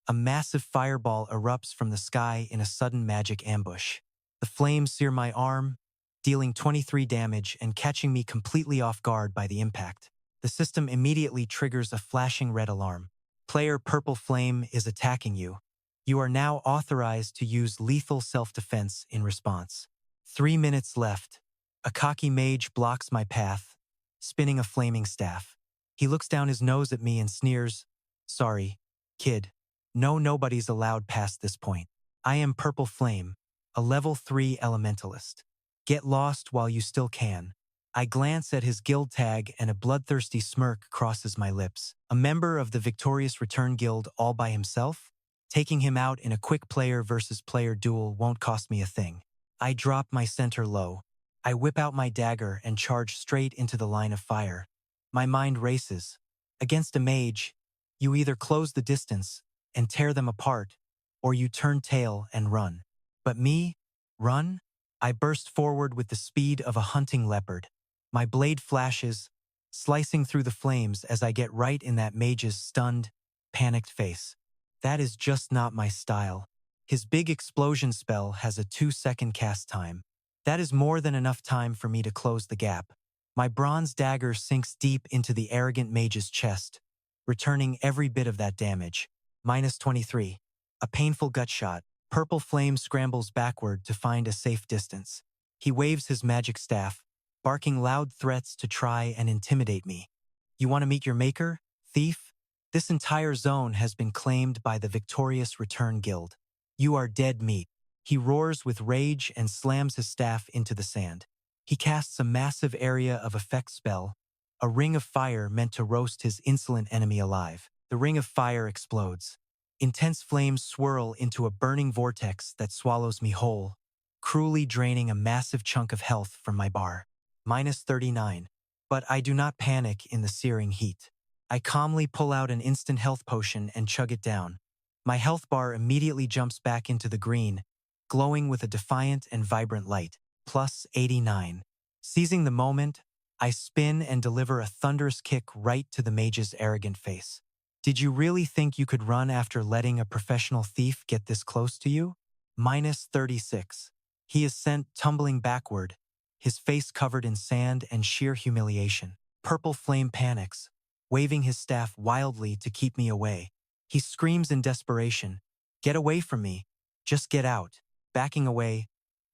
a massive fireball erupts from the sky in a sudden magic ambush. The flames sear my arm, dealing 23 damage and catching me completely off guard by the impact. The system immediately triggers a flashing red alarm. Player Purple Flame is attacking you. You are now authorized to use lethal self-defense in response. 3 minutes left. A cocky mage blocks my path, spinning a flaming staff. He looks down his nose at me and sneers, "Sorry, kid. Nobody's allowed past this point. I am Purple Flame, a level 3 elementalist. Get lost while you still can." I glance at his guild tag and a bloodthirsty smirk crosses my lips. A member of the Victorious Return Guild all by himself? Taking him out in a quick player versus player duel won't cost me a thing. I drop my center low. I whip out my dagger and charge straight into the line of fire. My mind races. Against a mage, you either close the distance and tear them apart, or you turn tail and run. But me? Run? I burst forward with the speed of a hunting leopard. My blade flashes, slicing through the flames as I get right in that mage's stunned, panicked face. That is just not my style. His big explosion spell has a 2-second cast time. That is more than enough time for me to close the gap. My bronze dagger sinks deep into the arrogant mage's chest, returning every bit of that damage. -23. A painful gut shot. Purple Flame scrambles backward to find a safe distance. He waves his magic staff, barking loud threats to try and intimidate me. "You want to meet your maker, thief? This entire zone has been claimed by the Victorious Return Guild. You are dead meat." He roars with rage and slams his staff into the sand. He casts a massive area of effect spell, a ring of fire meant to roast his insolent enemy alive. The ring of fire explodes. Intense flames swirl into a burning vortex that swallows me whole, cruelly draining a massive chunk of health from my bar. -39. But I do not panic in the searing heat. I calmly pull out an instant health potion and chug it down. My health bar immediately jumps back into the green, glowing with a defiant and vibrant light. +89. Seizing the moment, I spin and deliver a thunderous kick right to the mage's arrogant face. "Did you really think you could run after letting a professional thief get this close to you?" -36. He is sent tumbling backward, his face covered in sand and sheer humiliation. Purple Flame panics, waving his staff wildly to keep me away. He screams in desperation, "Get away from me. Just get out." Backing away,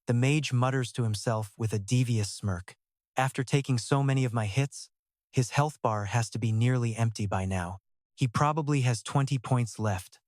the mage mutters to himself with a devious smirk. After taking so many of my hits, his health bar has to be nearly empty by now. He probably has 20 points left,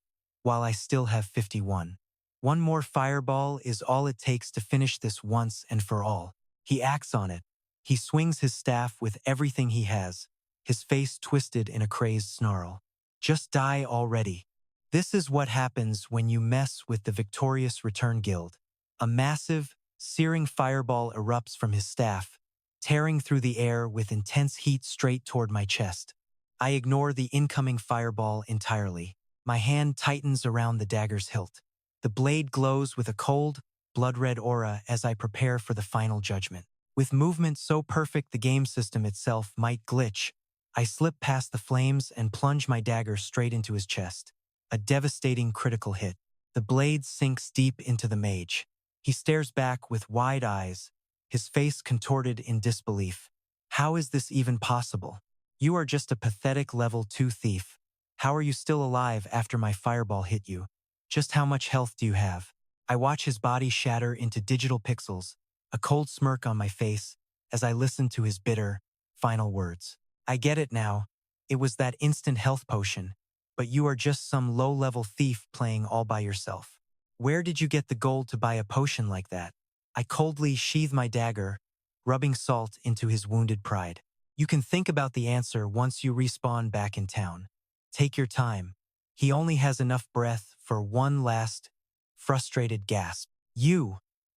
while I still have 51. One more fireball is all it takes to finish this once and for all. He acts on it. He swings his staff with everything he has, his face twisted in a crazed snarl. "Just die already." This is what happens when you mess with the Victorious Return Guild. A massive, searing fireball erupts from his staff, tearing through the air with intense heat straight toward my chest. I ignore the incoming fireball entirely. My hand tightens around the dagger's hilt. The blade glows with a cold, blood-red aura as I prepare for the final judgment. With movement so perfect the game system itself might glitch, I slip past the flames and plunge my dagger straight into his chest. A devastating critical hit. The blade sinks deep into the mage. He stares back with wide eyes, his face contorted in disbelief. "How is this even possible? You are just a pathetic level 2 thief. How are you still alive after my fireball hit you? Just how much health do you have?" I watch his body shatter into digital pixels, a cold smirk on my face as I listen to his bitter, final words. "I get it now. It was that instant health potion. But you are just some low-level thief playing all by yourself. Where did you get the gold to buy a potion like that?" I coldly sheathe my dagger, rubbing salt into his wounded pride. You can think about the answer once you respawn back in town. Take your time. He only has enough breath for one last, frustrated gasp.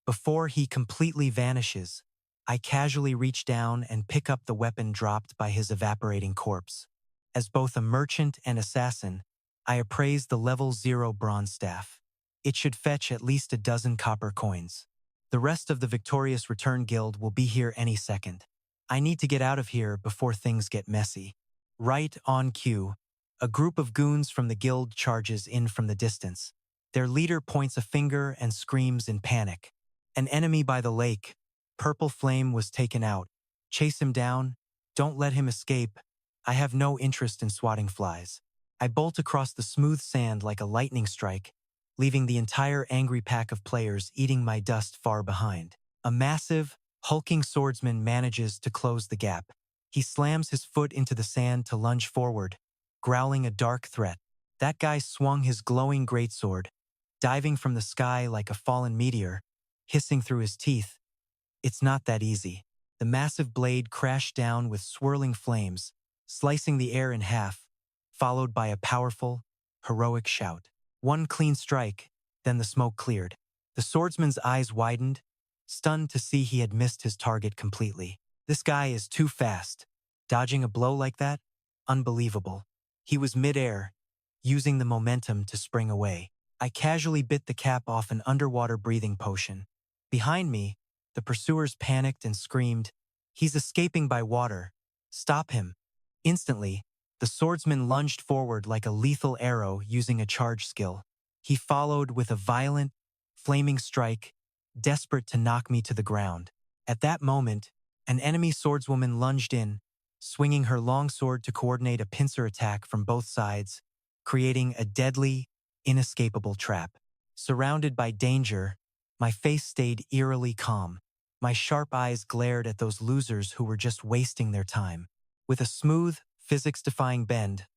Before he completely vanishes, I casually reach down and pick up the weapon dropped by his evaporating corpse. As both a merchant and assassin, I appraise the level 0 bronze staff. It should fetch at least a dozen copper coins. The rest of the Victorious Return Guild will be here any second. I need to get out of here before things get messy. Right on cue, a group of goons from the guild charges in from the distance. Their leader points a finger and screams in panic. An enemy by the lake. Purple Flame was taken out. Chase him down. Don't let him escape. I have no interest in swatting flies. I bolt across the smooth sand like a lightning strike, leaving the entire angry pack of players eating my dust far behind. A massive, hulking swordsman manages to close the gap. He slams his foot into the sand to lunge forward, growling a dark threat. That guy swung his glowing greatsword, diving from the sky like a fallen meteor, hissing through his teeth. It's not that easy. The massive blade crashed down with swirling flames, slicing the air in half, followed by a powerful, heroic shout. One clean strike, then the smoke cleared. The swordsman's eyes widened, stunned to see he had missed his target completely. This guy is too fast. Dodging a blow like that? Unbelievable. He was mid-air, using the momentum to spring away. I casually bit the cap off an underwater breathing potion. Behind me, the pursuers panicked and screamed, "He's escaping by water. Stop him." Instantly, the swordsman lunged forward like a lethal arrow using a charge skill. He followed with a violent, flaming strike, desperate to knock me to the ground. At that moment, an enemy swordswoman lunged in, swinging her longsword to coordinate a pincer attack from both sides, creating a deadly, inescapable trap. Surrounded by danger, my face stayed eerily calm. My sharp eyes glared at those losers who were just wasting their time. With a smooth, physics-defying bend,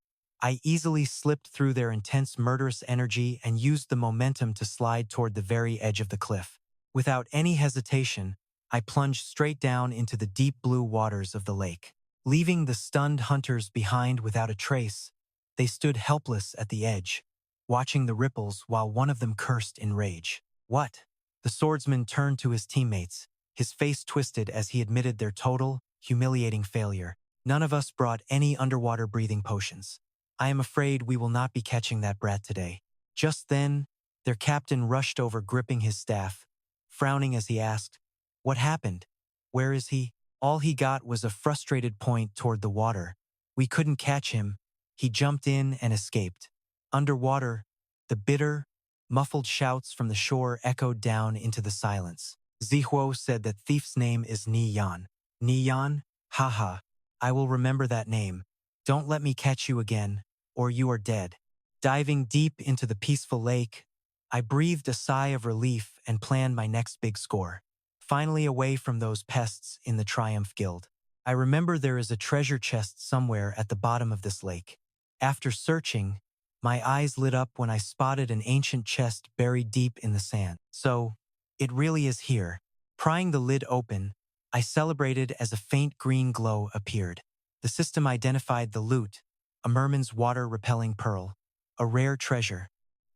I easily slipped through their intense murderous energy and used the momentum to slide toward the very edge of the cliff. Without any hesitation, I plunged straight down into the deep blue waters of the lake. Leaving the stunned hunters behind without a trace, they stood helpless at the edge, watching the ripples while one of them cursed in rage. "What?" The swordsman turned to his teammates, his face twisted as he admitted their total, humiliating failure. "None of us brought any underwater breathing potions. I am afraid we will not be catching that brat today." Just then, their captain rushed over, gripping his staff, frowning as he asked, "What happened? Where is he?" All he got was a frustrated point toward the water. "We couldn't catch him. He jumped in and escaped." Underwater, the bitter, muffled shouts from the shore echoed down into the silence. Zihuo said that thief's name is Nie Yan. Nie Yan? Haha. I will remember that name. Don't let me catch you again, or you are dead. Diving deep into the peaceful lake, I breathed a sigh of relief and planned my next big score. Finally away from those pests in the Triumph Guild. I remember there is a treasure chest somewhere at the bottom of this lake. After searching, my eyes lit up when I spotted an ancient chest buried deep in the sand. So, it really is here. Prying the lid open, I celebrated as a faint green glow appeared. The system identified the loot, a merman's water-repelling pearl, a rare treasure,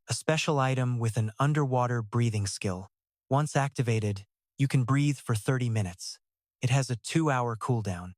a special item with an underwater breathing skill. Once activated, you can breathe for 30 minutes. It has a 2-hour cooldown.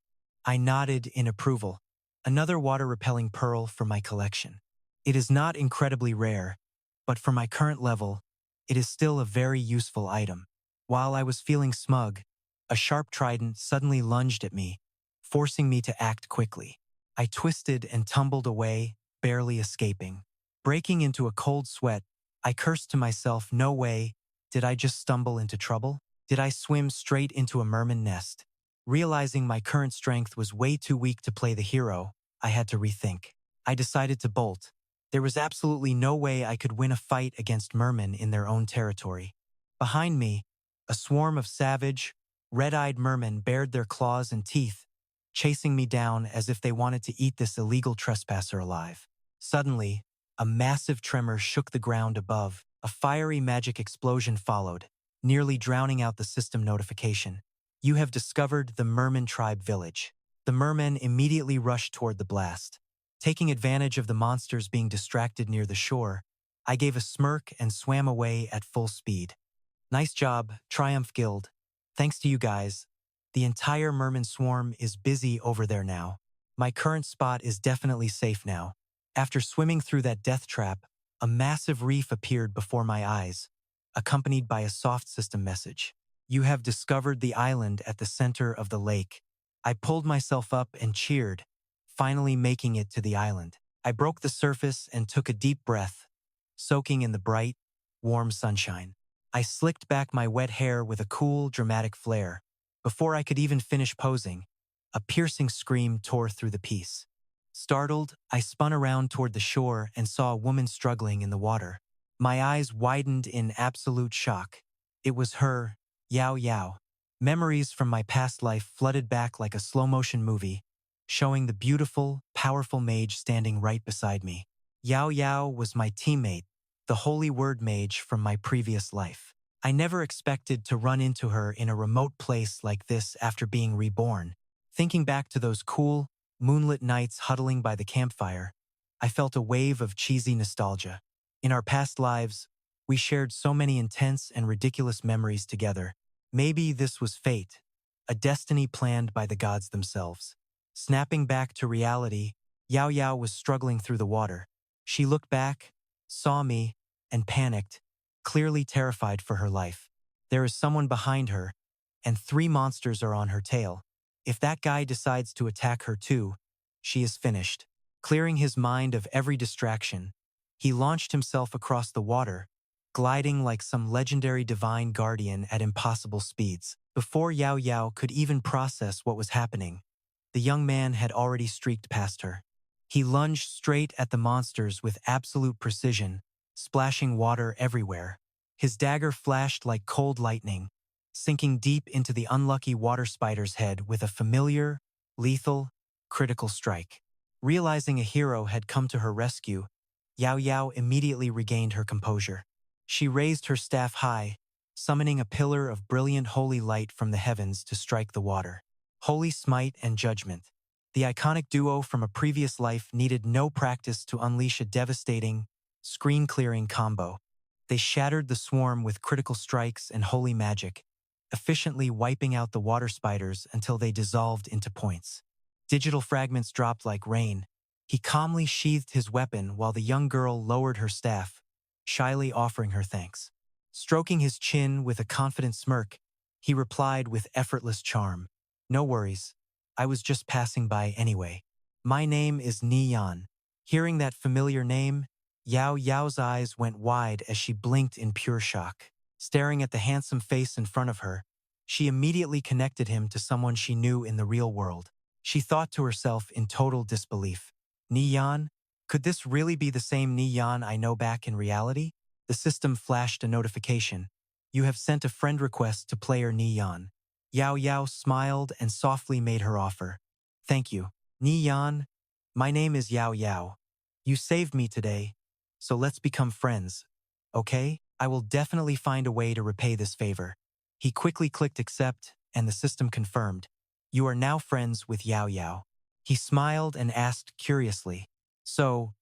I nodded in approval. Another water-repelling pearl for my collection. It is not incredibly rare, but for my current level, it is still a very useful item. While I was feeling smug, a sharp trident suddenly lunged at me, forcing me to act quickly. I twisted and tumbled away, barely escaping. Breaking into a cold sweat, I cursed to myself, no way, did I just stumble into trouble? Did I swim straight into a merman nest? Realizing my current strength was way too weak to play the hero, I had to rethink. I decided to bolt. There was absolutely no way I could win a fight against mermen in their own territory. Behind me, a swarm of savage, red-eyed mermen bared their claws and teeth, chasing me down as if they wanted to eat this illegal trespasser alive. Suddenly, a massive tremor shook the ground above. A fiery magic explosion followed, nearly drowning out the system notification. You have discovered the Merman tribe village. The mermen immediately rushed toward the blast. Taking advantage of the monsters being distracted near the shore, I gave a smirk and swam away at full speed. Nice job, Triumph Guild. Thanks to you guys, the entire merman swarm is busy over there now. My current spot is definitely safe now. After swimming through that death trap, a massive reef appeared before my eyes, accompanied by a soft system message. You have discovered the island at the center of the lake. I pulled myself up and cheered, finally making it to the island. I broke the surface and took a deep breath, soaking in the bright, warm sunshine. I slicked back my wet hair with a cool, dramatic flair. Before I could even finish posing, a piercing scream tore through the peace. Startled, I spun around toward the shore and saw a woman struggling in the water. My eyes widened in absolute shock. It was her, Yao Yao. Memories from my past life flooded back like a slow-motion movie, showing the beautiful, powerful mage standing right beside me. Yao Yao was my teammate, the holy word mage from my previous life. I never expected to run into her in a remote place like this after being reborn. Thinking back to those cool, moonlit nights huddling by the campfire, I felt a wave of cheesy nostalgia. In our past lives, we shared so many intense and ridiculous memories together. Maybe this was fate, a destiny planned by the gods themselves. Snapping back to reality, Yao Yao was struggling through the water. She looked back, saw me, and panicked, clearly terrified for her life. There is someone behind her, and 3 monsters are on her tail. If that guy decides to attack her too, she is finished. Clearing his mind of every distraction, he launched himself across the water, gliding like some legendary divine guardian at impossible speeds. Before Yao Yao could even process what was happening, the young man had already streaked past her. He lunged straight at the monsters with absolute precision, splashing water everywhere. His dagger flashed like cold lightning, sinking deep into the unlucky water spider's head with a familiar, lethal, critical strike. Realizing a hero had come to her rescue, Yao Yao immediately regained her composure. She raised her staff high, summoning a pillar of brilliant holy light from the heavens to strike the water. Holy Smite and Judgment. The iconic duo from a previous life needed no practice to unleash a devastating, screen-clearing combo. They shattered the swarm with critical strikes and holy magic, efficiently wiping out the water spiders until they dissolved into points. Digital fragments dropped like rain. He calmly sheathed his weapon while the young girl lowered her staff, shyly offering her thanks. Stroking his chin with a confident smirk, he replied with effortless charm, "No worries. I was just passing by anyway. My name is Nie Yan." Hearing that familiar name, Yao Yao's eyes went wide as she blinked in pure shock. Staring at the handsome face in front of her, she immediately connected him to someone she knew in the real world. She thought to herself in total disbelief, Nie Yan? Could this really be the same Nie Yan I know back in reality? The system flashed a notification. You have sent a friend request to player Nie Yan. Yao Yao smiled and softly made her offer. Thank you. Nie Yan, my name is Yao Yao. You saved me today, so let's become friends. Okay? I will definitely find a way to repay this favor. He quickly clicked accept, and the system confirmed. You are now friends with Yao Yao. He smiled and asked curiously, so,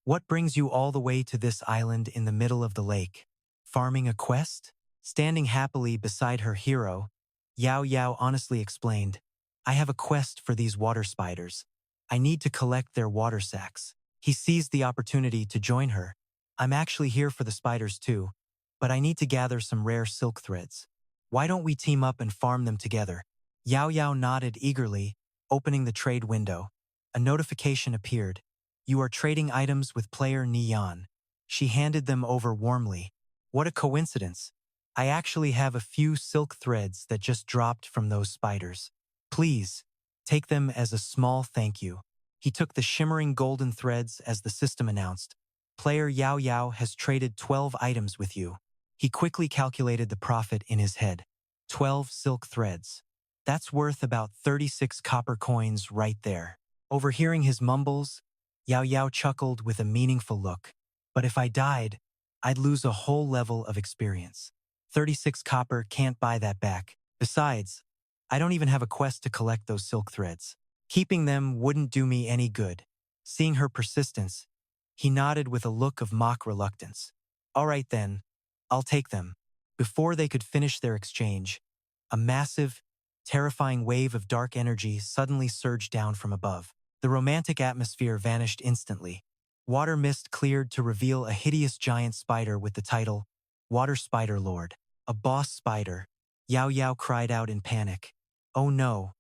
what brings you all the way to this island in the middle of the lake? Farming a quest? Standing happily beside her hero, Yao Yao honestly explained, I have a quest for these water spiders. I need to collect their water sacs. He seized the opportunity to join her. I'm actually here for the spiders too, but I need to gather some rare silk threads. Why don't we team up and farm them together? Yao Yao nodded eagerly, opening the trade window. A notification appeared. You are trading items with player Nie Yan. She handed them over warmly. What a coincidence. I actually have a few silk threads that just dropped from those spiders. Please, take them as a small thank you. He took the shimmering golden threads as the system announced. Player Yao Yao has traded 12 items with you. He quickly calculated the profit in his head. 12 silk threads. That's worth about 36 copper coins right there. Overhearing his mumbles, Yao Yao chuckled with a meaningful look. But if I died, I'd lose a whole level of experience. 36 copper can't buy that back. Besides, I don't even have a quest to collect those silk threads. Keeping them wouldn't do me any good. Seeing her persistence, he nodded with a look of mock reluctance. All right then, I'll take them. Before they could finish their exchange, a massive, terrifying wave of dark energy suddenly surged down from above. The romantic atmosphere vanished instantly. Water mist cleared to reveal a hideous giant spider with the title, Water Spider Lord. A boss spider. Yao Yao cried out in panic. Oh no,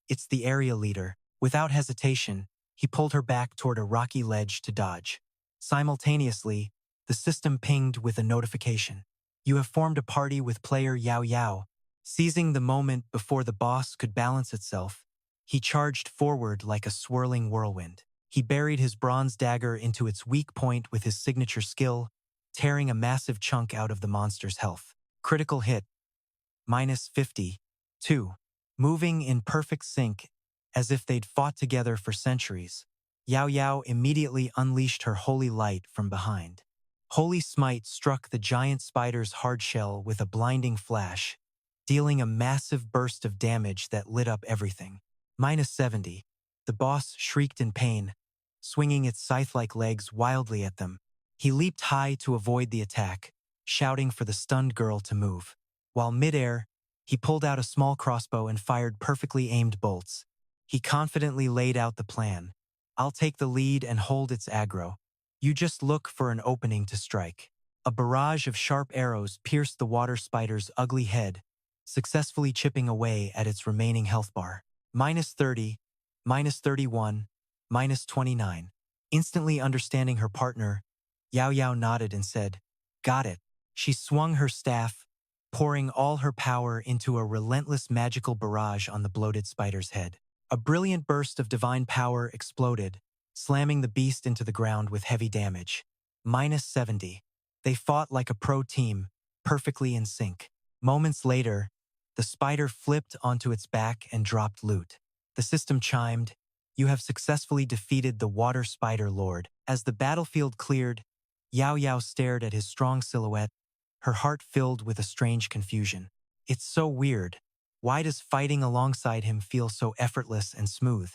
it's the area leader. Without hesitation, he pulled her back toward a rocky ledge to dodge. Simultaneously, the system pinged with a notification. You have formed a party with player Yao Yao. Seizing the moment before the boss could balance itself, he charged forward like a swirling whirlwind. He buried his bronze dagger into its weak point with his signature skill, tearing a massive chunk out of the monster's health. Critical hit. -50. 2. Moving in perfect sync, as if they'd fought together for centuries. Yao Yao immediately unleashed her holy light from behind. Holy Smite struck the giant spider's hard shell with a blinding flash, dealing a massive burst of damage that lit up everything. -70. The boss shrieked in pain, swinging its scythe-like legs wildly at them. He leaped high to avoid the attack, shouting for the stunned girl to move. While midair, he pulled out a small crossbow and fired perfectly aimed bolts. He confidently laid out the plan. I'll take the lead and hold its aggro. You just look for an opening to strike. A barrage of sharp arrows pierced the water spider's ugly head, successfully chipping away at its remaining health bar. -30, -31, -29. Instantly understanding her partner, Yao Yao nodded and said, "Got it." She swung her staff, pouring all her power into a relentless magical barrage on the bloated spider's head. A brilliant burst of divine power exploded, slamming the beast into the ground with heavy damage. -70. They fought like a pro team, perfectly in sync. Moments later, the spider flipped onto its back and dropped loot. The system chimed, "You have successfully defeated the Water Spider Lord." As the battlefield cleared, Yao Yao stared at his strong silhouette, her heart filled with a strange confusion. It's so weird. Why does fighting alongside him feel so effortless and smooth?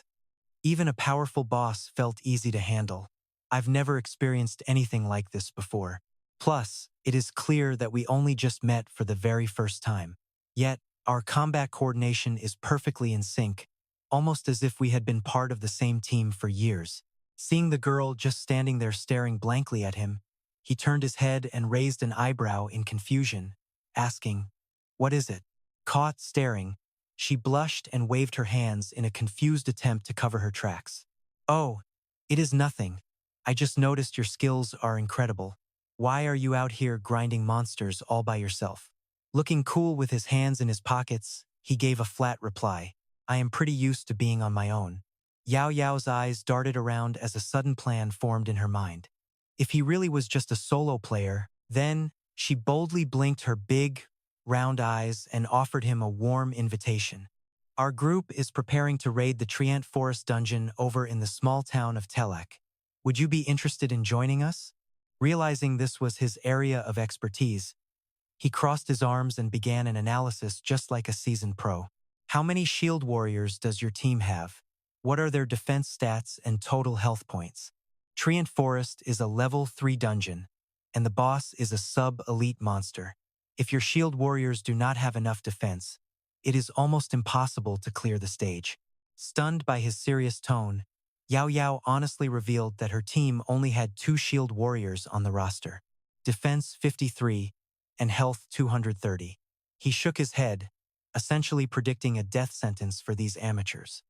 Even a powerful boss felt easy to handle. I've never experienced anything like this before. Plus, it is clear that we only just met for the very first time. Yet, our combat coordination is perfectly in sync, almost as if we had been part of the same team for years. Seeing the girl just standing there staring blankly at him, he turned his head and raised an eyebrow in confusion, asking, "What is it?" Caught staring, she blushed and waved her hands in a confused attempt to cover her tracks. "Oh, it is nothing. I just noticed your skills are incredible. Why are you out here grinding monsters all by yourself?" Looking cool with his hands in his pockets, he gave a flat reply. "I am pretty used to being on my own." Yao Yao's eyes darted around as a sudden plan formed in her mind. If he really was just a solo player, then she boldly blinked her big, round eyes and offered him a warm invitation. "Our group is preparing to raid the Treant Forest dungeon over in the small town of Telek. Would you be interested in joining us?" Realizing this was his area of expertise, he crossed his arms and began an analysis just like a seasoned pro. "How many shield warriors does your team have? What are their defense stats and total health points?" Treant Forest is a level 3 dungeon, and the boss is a sub-elite monster. If your shield warriors do not have enough defense, it is almost impossible to clear the stage. Stunned by his serious tone, Yao Yao honestly revealed that her team only had 2 shield warriors on the roster. Defense 53 and health 230. He shook his head, essentially predicting a death sentence for these amateurs.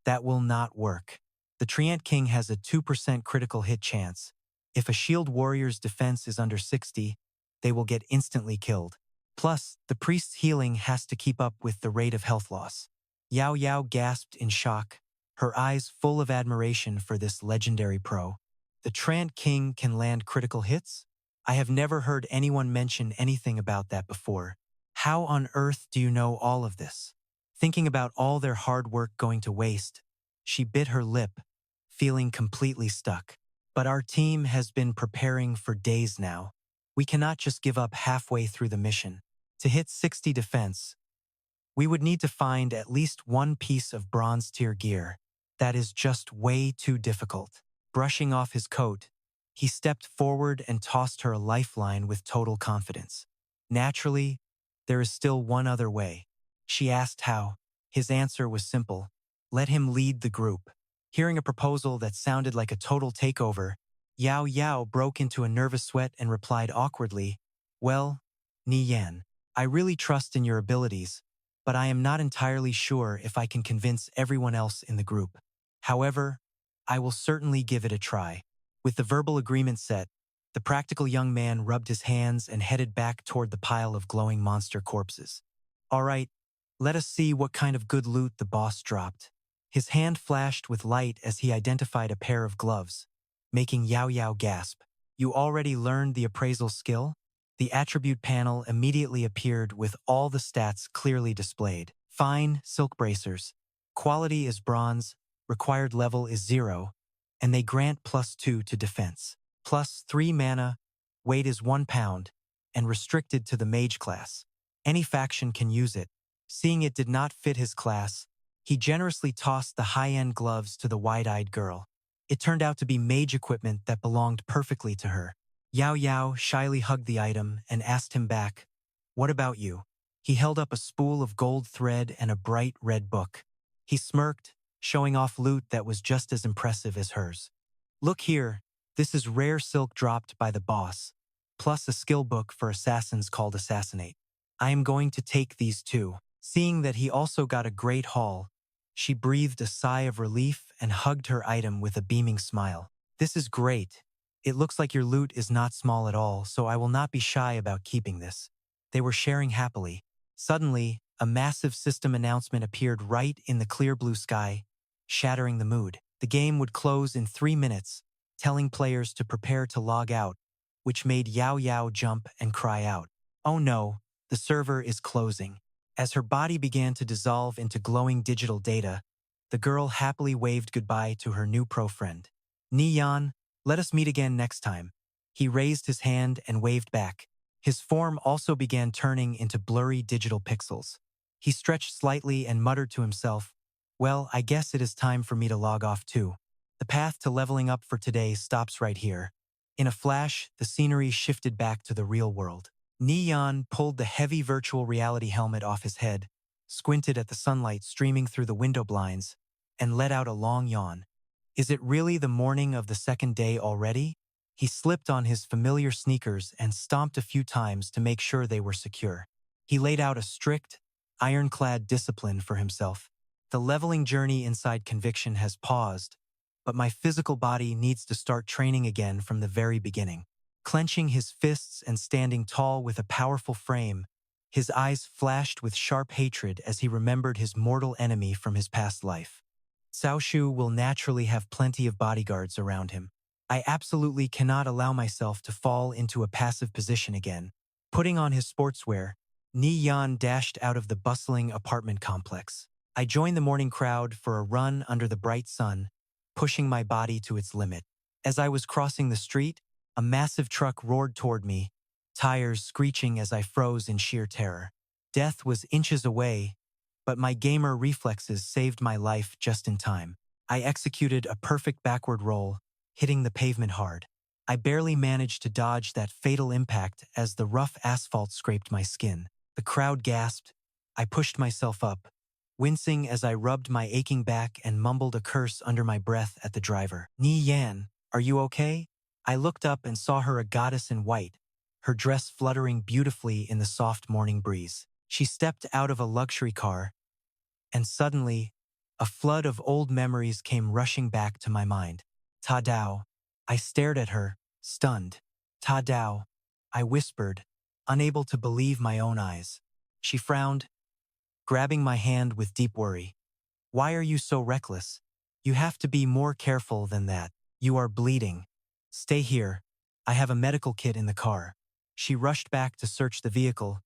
That will not work. The Treant King has a 2% critical hit chance. If a shield warrior's defense is under 60, they will get instantly killed. Plus, the priest's healing has to keep up with the rate of health loss. Yao Yao gasped in shock, her eyes full of admiration for this legendary pro. The Treant King can land critical hits? I have never heard anyone mention anything about that before. How on earth do you know all of this? Thinking about all their hard work going to waste, she bit her lip, feeling completely stuck. But our team has been preparing for days now. We cannot just give up halfway through the mission. To hit 60 defense, we would need to find at least one piece of bronze tier gear. That is just way too difficult. Brushing off his coat, he stepped forward and tossed her a lifeline with total confidence. Naturally, there is still one other way. She asked how. His answer was simple. Let him lead the group. Hearing a proposal that sounded like a total takeover, Yao Yao broke into a nervous sweat and replied awkwardly, "Well, Nie Yan, I really trust in your abilities, but I am not entirely sure if I can convince everyone else in the group. However, I will certainly give it a try." With the verbal agreement set, the practical young man rubbed his hands and headed back toward the pile of glowing monster corpses. "All right, let us see what kind of good loot the boss dropped." His hand flashed with light as he identified a pair of gloves, making Yao Yao gasp. "You already learned the appraisal skill?" The attribute panel immediately appeared with all the stats clearly displayed. Fine silk bracers. Quality is bronze, required level is 0, and they grant +2 to defense. +3 mana, weight is 1 pound, and restricted to the mage class. Any faction can use it. Seeing it did not fit his class, he generously tossed the high-end gloves to the wide-eyed girl. It turned out to be mage equipment that belonged perfectly to her. Yao Yao shyly hugged the item and asked him back, "What about you?" He held up a spool of gold thread and a bright red book. He smirked, showing off loot that was just as impressive as hers. "Look here, this is rare silk dropped by the boss, plus a skill book for assassins called Assassinate. I am going to take these too." Seeing that he also got a great haul, she breathed a sigh of relief and hugged her item with a beaming smile. "This is great. It looks like your loot is not small at all, so I will not be shy about keeping this." They were sharing happily. Suddenly, a massive system announcement appeared right in the clear blue sky, shattering the mood. The game would close in 3 minutes, telling players to prepare to log out, which made Yao Yao jump and cry out, "Oh no, the server is closing." As her body began to dissolve into glowing digital data, the girl happily waved goodbye to her new pro-friend. "Nie Yan, let us meet again next time." He raised his hand and waved back. His form also began turning into blurry digital pixels. He stretched slightly and muttered to himself, "Well, I guess it is time for me to log off too." The path to leveling up for today stops right here. In a flash, the scenery shifted back to the real world. Nie Yan pulled the heavy virtual reality helmet off his head, squinted at the sunlight streaming through the window blinds, and let out a long yawn. Is it really the morning of the second day already? He slipped on his familiar sneakers and stomped a few times to make sure they were secure. He laid out a strict, ironclad discipline for himself. The leveling journey inside conviction has paused, but my physical body needs to start training again from the very beginning. Clenching his fists and standing tall with a powerful frame, his eyes flashed with sharp hatred as he remembered his mortal enemy from his past life. Tao Xu will naturally have plenty of bodyguards around him. I absolutely cannot allow myself to fall into a passive position again. Putting on his sportswear, Nie Yan dashed out of the bustling apartment complex. I joined the morning crowd for a run under the bright sun, pushing my body to its limit. As I was crossing the street, a massive truck roared toward me, tires screeching as I froze in sheer terror. Death was inches away, but my gamer reflexes saved my life just in time. I executed a perfect backward roll, hitting the pavement hard. I barely managed to dodge that fatal impact as the rough asphalt scraped my skin. The crowd gasped. I pushed myself up, wincing as I rubbed my aching back and mumbled a curse under my breath at the driver. "Nie Yan, are you okay?" I looked up and saw her a goddess in white, her dress fluttering beautifully in the soft morning breeze. She stepped out of a luxury car, and suddenly, a flood of old memories came rushing back to my mind. "Ta Dao." I stared at her, stunned. "Ta Dao," I whispered, unable to believe my own eyes. She frowned, grabbing my hand with deep worry. "Why are you so reckless? You have to be more careful than that. You are bleeding. Stay here. I have a medical kit in the car." She rushed back to search the vehicle,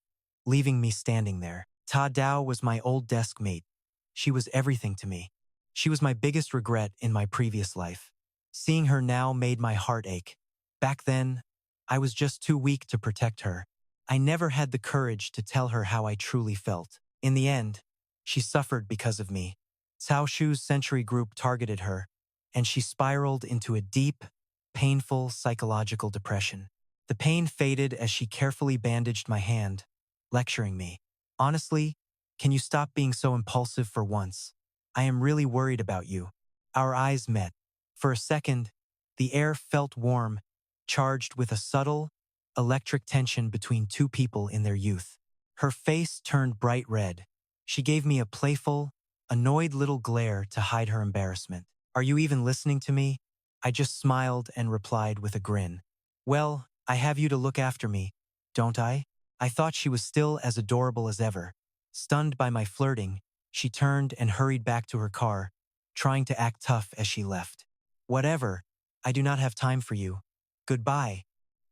leaving me standing there. Ta Dao was my old desk mate. She was everything to me. She was my biggest regret in my previous life. Seeing her now made my heart ache. Back then, I was just too weak to protect her. I never had the courage to tell her how I truly felt. In the end, she suffered because of me. Tao Xu's Century group targeted her, and she spiraled into a deep, painful psychological depression. The pain faded as she carefully bandaged my hand, lecturing me. Honestly, can you stop being so impulsive for once? I am really worried about you. Our eyes met. For a second, the air felt warm, charged with a subtle, electric tension between two people in their youth. Her face turned bright red. She gave me a playful, annoyed little glare to hide her embarrassment. Are you even listening to me? I just smiled and replied with a grin. Well, I have you to look after me, don't I? I thought she was still as adorable as ever. Stunned by my flirting, she turned and hurried back to her car, trying to act tough as she left. Whatever, I do not have time for you. Goodbye.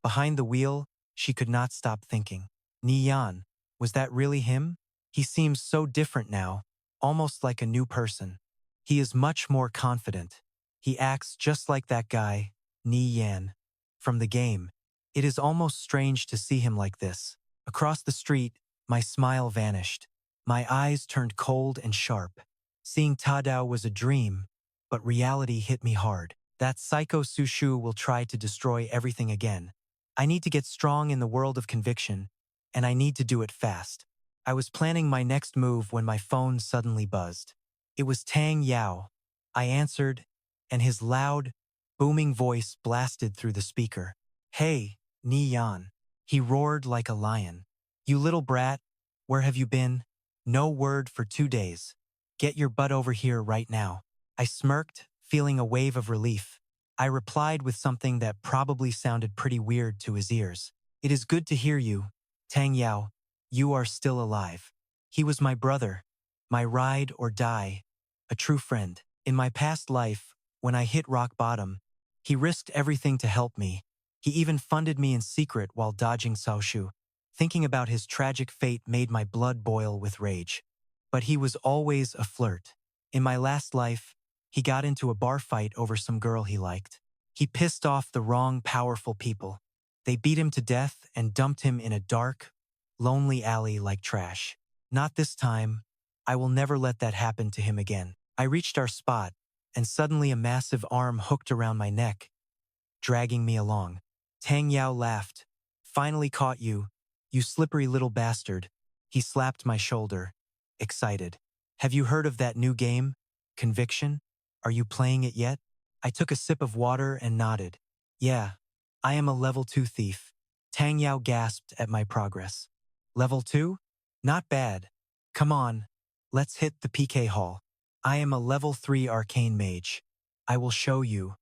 Behind the wheel, she could not stop thinking. Nie Yan, was that really him? He seems so different now, almost like a new person. He is much more confident. He acts just like that guy, Nie Yan, from the game. It is almost strange to see him like this. Across the street, my smile vanished. My eyes turned cold and sharp. Seeing Tao was a dream, but reality hit me hard. That psycho Sushu will try to destroy everything again. I need to get strong in the world of conviction, and I need to do it fast. I was planning my next move when my phone suddenly buzzed. It was Tang Yao. I answered, and his loud, booming voice blasted through the speaker. Hey, Nie Yan. He roared like a lion. You little brat, where have you been? No word for 2 days. Get your butt over here right now. I smirked, feeling a wave of relief. I replied with something that probably sounded pretty weird to his ears. It is good to hear you, Tang Yao. You are still alive. He was my brother, my ride or die, a true friend. In my past life, when I hit rock bottom, he risked everything to help me. He even funded me in secret while dodging Tao Xu. Thinking about his tragic fate made my blood boil with rage. But he was always a flirt. In my last life, he got into a bar fight over some girl he liked. He pissed off the wrong powerful people. They beat him to death and dumped him in a dark, lonely alley like trash. Not this time. I will never let that happen to him again. I reached our spot, and suddenly a massive arm hooked around my neck, dragging me along. Tang Yao laughed. Finally caught you, you slippery little bastard. He slapped my shoulder, excited. Have you heard of that new game, Conviction? Are you playing it yet? I took a sip of water and nodded. Yeah, I am a level 2 thief. Tang Yao gasped at my progress. Level 2? Not bad. Come on, let's hit the PK hall. I am a level 3 arcane mage. I will show you.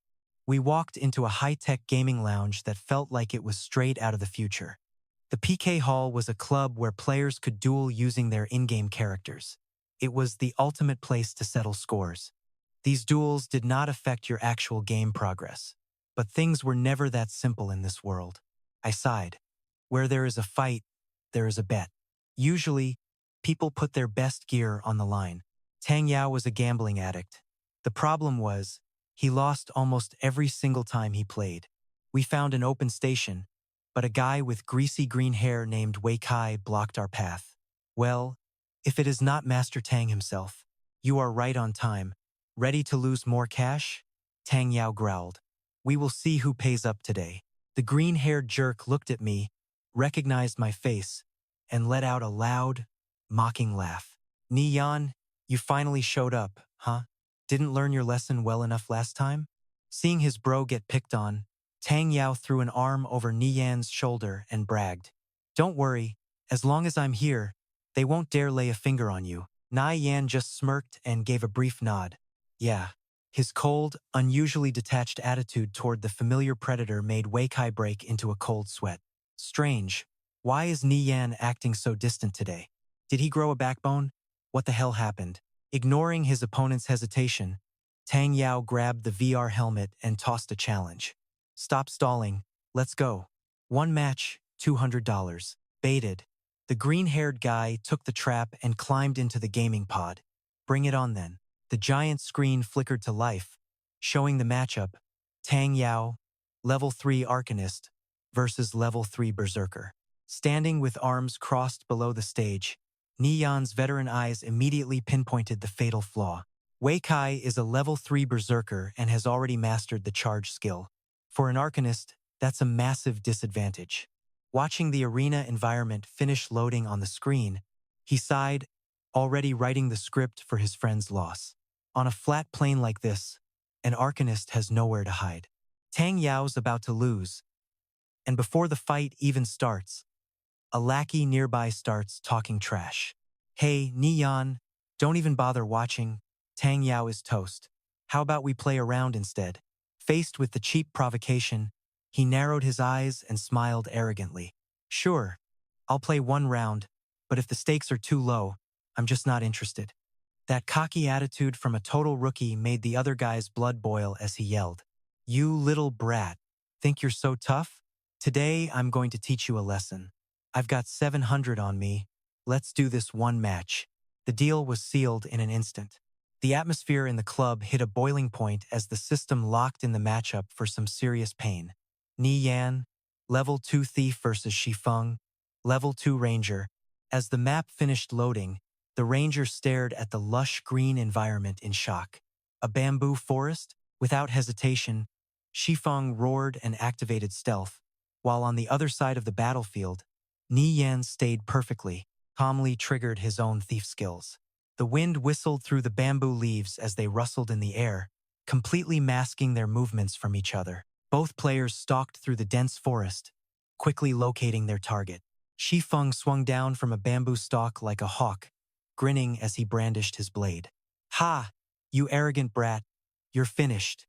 We walked into a high-tech gaming lounge that felt like it was straight out of the future. The PK hall was a club where players could duel using their in-game characters. It was the ultimate place to settle scores. These duels did not affect your actual game progress. But things were never that simple in this world. I sighed. Where there is a fight, there is a bet. Usually, people put their best gear on the line. Tang Yao was a gambling addict. The problem was, he lost almost every single time he played. We found an open station, but a guy with greasy green hair named Wei Kai blocked our path. Well, if it is not Master Tang himself, you are right on time. Ready to lose more cash? Tang Yao growled. We will see who pays up today. The green-haired jerk looked at me, recognized my face, and let out a loud, mocking laugh. Nie Yan, you finally showed up, huh? Didn't learn your lesson well enough last time? Seeing his bro get picked on, Tang Yao threw an arm over Nie Yan's shoulder and bragged. Don't worry, as long as I'm here, they won't dare lay a finger on you. Nie Yan just smirked and gave a brief nod. Yeah. His cold, unusually detached attitude toward the familiar predator made Wei Kai break into a cold sweat. Strange. Why is Nie Yan acting so distant today? Did he grow a backbone? What the hell happened? Ignoring his opponent's hesitation, Tang Yao grabbed the VR helmet and tossed a challenge. Stop stalling. Let's go. One match, $200. Baited. The green-haired guy took the trap and climbed into the gaming pod. Bring it on then. The giant screen flickered to life, showing the matchup, Tang Yao, level 3 Arcanist, versus level 3 Berserker. Standing with arms crossed below the stage, Nie Yan's veteran eyes immediately pinpointed the fatal flaw. Wei Kai is a level 3 berserker and has already mastered the charge skill. For an arcanist, that's a massive disadvantage. Watching the arena environment finish loading on the screen, he sighed, already writing the script for his friend's loss. On a flat plane like this, an arcanist has nowhere to hide. Tang Yao's about to lose, and before the fight even starts, a lackey nearby starts talking trash. Hey, Nie Yan, don't even bother watching. Tang Yao is toast. How about we play around instead? Faced with the cheap provocation, he narrowed his eyes and smiled arrogantly. Sure, I'll play one round, but if the stakes are too low, I'm just not interested. That cocky attitude from a total rookie made the other guy's blood boil as he yelled. You little brat, think you're so tough? Today I'm going to teach you a lesson. I've got 700 on me. Let's do this one match. The deal was sealed in an instant. The atmosphere in the club hit a boiling point as the system locked in the matchup for some serious pain. Nie Yan, level 2 thief versus Shifeng, level 2 ranger. As the map finished loading, the ranger stared at the lush green environment in shock. A bamboo forest? Without hesitation, Shifeng roared and activated stealth, while on the other side of the battlefield, Nie Yan stayed perfectly, calmly triggered his own thief skills. The wind whistled through the bamboo leaves as they rustled in the air, completely masking their movements from each other. Both players stalked through the dense forest, quickly locating their target. Shifeng swung down from a bamboo stalk like a hawk, grinning as he brandished his blade. Ha! You arrogant brat, you're finished.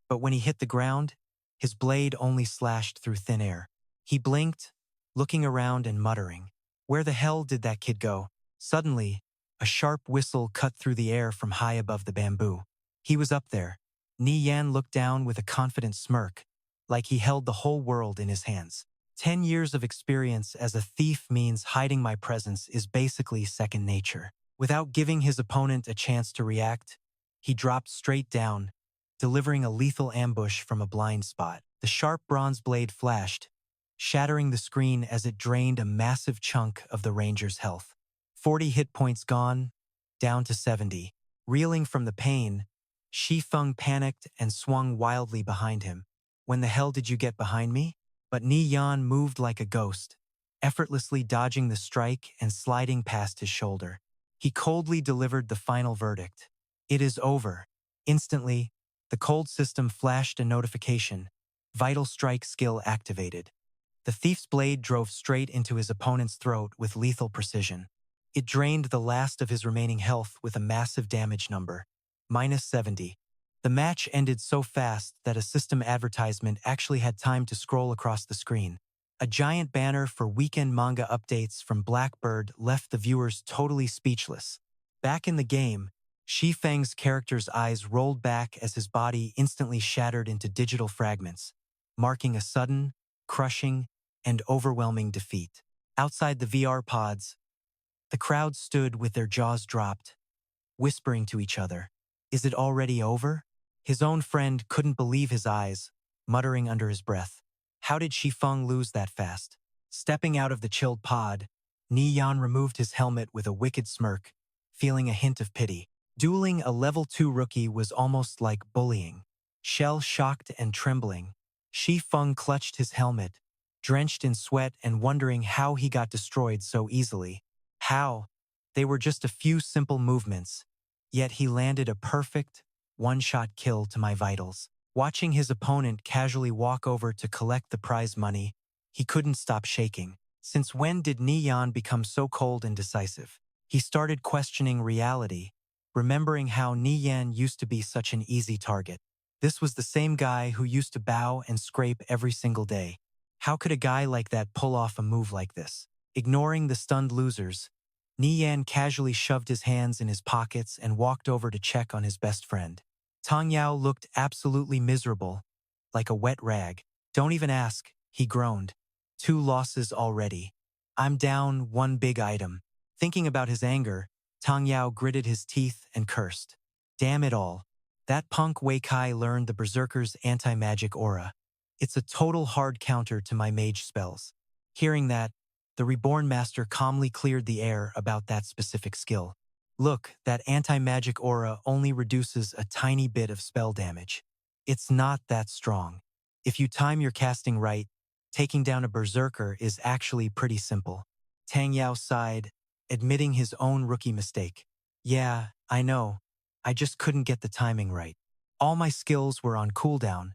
But when he hit the ground, his blade only slashed through thin air. He blinked, looking around and muttering, where the hell did that kid go? Suddenly, a sharp whistle cut through the air from high above the bamboo. He was up there. Nie Yan looked down with a confident smirk, like he held the whole world in his hands. 10 years of experience as a thief means hiding my presence is basically second nature. Without giving his opponent a chance to react, he dropped straight down, delivering a lethal ambush from a blind spot. The sharp bronze blade flashed, shattering the screen as it drained a massive chunk of the ranger's health. 40 hit points gone, down to 70. Reeling from the pain, Shifeng panicked and swung wildly behind him. When the hell did you get behind me? But Nie Yan moved like a ghost, effortlessly dodging the strike and sliding past his shoulder. He coldly delivered the final verdict. It is over. Instantly, the cold system flashed a notification. Vital strike skill activated. The thief's blade drove straight into his opponent's throat with lethal precision. It drained the last of his remaining health with a massive damage number, -70. The match ended so fast that a system advertisement actually had time to scroll across the screen. A giant banner for weekend manga updates from Blackbird left the viewers totally speechless. Back in the game, Shifeng's character's eyes rolled back as his body instantly shattered into digital fragments, marking a sudden, crushing, and overwhelming defeat. Outside the VR pods, the crowd stood with their jaws dropped, whispering to each other, "Is it already over?" His own friend couldn't believe his eyes, muttering under his breath, "How did Shifeng lose that fast?" Stepping out of the chilled pod, Nie Yan removed his helmet with a wicked smirk, feeling a hint of pity. Dueling a level 2 rookie was almost like bullying. Shell-shocked and trembling, Shifeng clutched his helmet, drenched in sweat and wondering how he got destroyed so easily. How? They were just a few simple movements, yet he landed a perfect, one-shot kill to my vitals. Watching his opponent casually walk over to collect the prize money, he couldn't stop shaking. Since when did Nie Yan become so cold and decisive? He started questioning reality, remembering how Nie Yan used to be such an easy target. This was the same guy who used to bow and scrape every single day. How could a guy like that pull off a move like this? Ignoring the stunned losers, Nie Yan casually shoved his hands in his pockets and walked over to check on his best friend. Tang Yao looked absolutely miserable, like a wet rag. "Don't even ask," he groaned. 2 losses already. "I'm down 1 big item." Thinking about his anger, Tang Yao gritted his teeth and cursed. Damn it all. That punk Wei Kai learned the Berserker's anti-magic aura. It's a total hard counter to my mage spells. Hearing that, the Reborn Master calmly cleared the air about that specific skill. Look, that anti-magic aura only reduces a tiny bit of spell damage. It's not that strong. If you time your casting right, taking down a berserker is actually pretty simple. Tang Yao sighed, admitting his own rookie mistake. Yeah, I know. I just couldn't get the timing right. All my skills were on cooldown,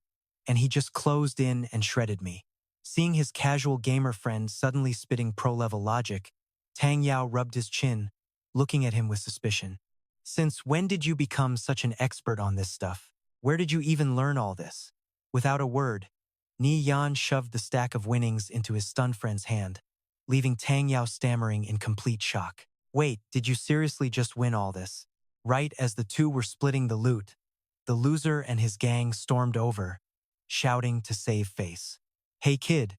and he just closed in and shredded me. Seeing his casual gamer friend suddenly spitting pro-level logic, Tang Yao rubbed his chin, looking at him with suspicion. Since when did you become such an expert on this stuff? Where did you even learn all this? Without a word, Nie Yan shoved the stack of winnings into his stunned friend's hand, leaving Tang Yao stammering in complete shock. Wait, did you seriously just win all this? Right as the two were splitting the loot, the loser and his gang stormed over, shouting to save face. Hey kid,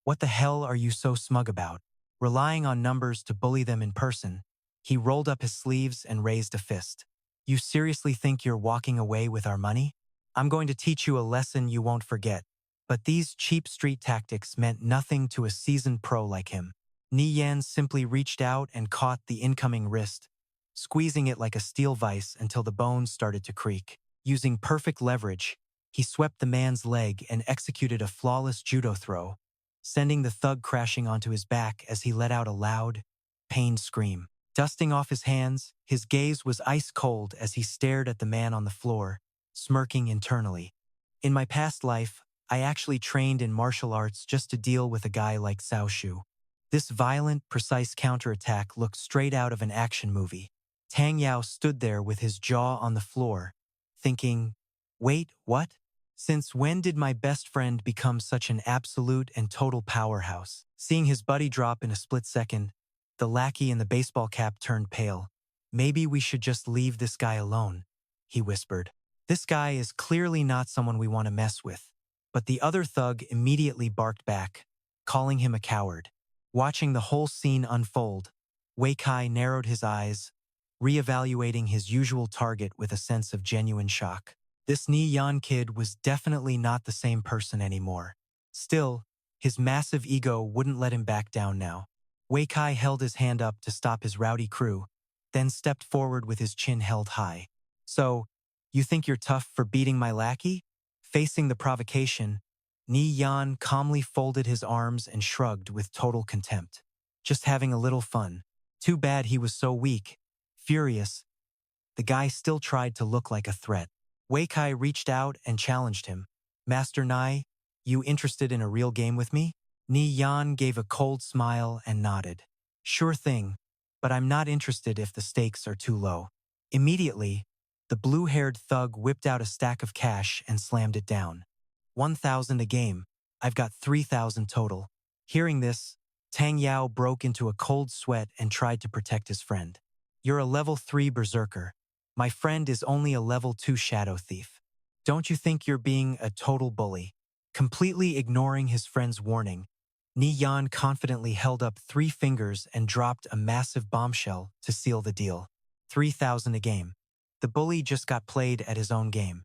what the hell are you so smug about? Relying on numbers to bully them in person, he rolled up his sleeves and raised a fist. You seriously think you're walking away with our money? I'm going to teach you a lesson you won't forget. But these cheap street tactics meant nothing to a seasoned pro like him. Nie Yan simply reached out and caught the incoming wrist, squeezing it like a steel vise until the bones started to creak. Using perfect leverage, he swept the man's leg and executed a flawless judo throw, sending the thug crashing onto his back as he let out a loud, pained scream. Dusting off his hands, his gaze was ice cold as he stared at the man on the floor, smirking internally. In my past life, I actually trained in martial arts just to deal with a guy like Tao Xu. This violent, precise counterattack looked straight out of an action movie. Tang Yao stood there with his jaw on the floor, thinking, wait, what? Since when did my best friend become such an absolute and total powerhouse? Seeing his buddy drop in a split second, the lackey in the baseball cap turned pale. Maybe we should just leave this guy alone, he whispered. This guy is clearly not someone we want to mess with. But the other thug immediately barked back, calling him a coward. Watching the whole scene unfold, Wei Kai narrowed his eyes, reevaluating his usual target with a sense of genuine shock. This Nie Yan kid was definitely not the same person anymore. Still, his massive ego wouldn't let him back down now. Wei Kai held his hand up to stop his rowdy crew, then stepped forward with his chin held high. So, you think you're tough for beating my lackey? Facing the provocation, Nie Yan calmly folded his arms and shrugged with total contempt. Just having a little fun. Too bad he was so weak. Furious, the guy still tried to look like a threat. Wei Kai reached out and challenged him. Master Nie, you interested in a real game with me? Nie Yan gave a cold smile and nodded. Sure thing, but I'm not interested if the stakes are too low. Immediately, the blue-haired thug whipped out a stack of cash and slammed it down. 1,000 a game. I've got 3,000 total. Hearing this, Tang Yao broke into a cold sweat and tried to protect his friend. You're a level 3 berserker. My friend is only a level 2 shadow thief. Don't you think you're being a total bully? Completely ignoring his friend's warning, Nie Yan confidently held up 3 fingers and dropped a massive bombshell to seal the deal. 3,000 a game. The bully just got played at his own game.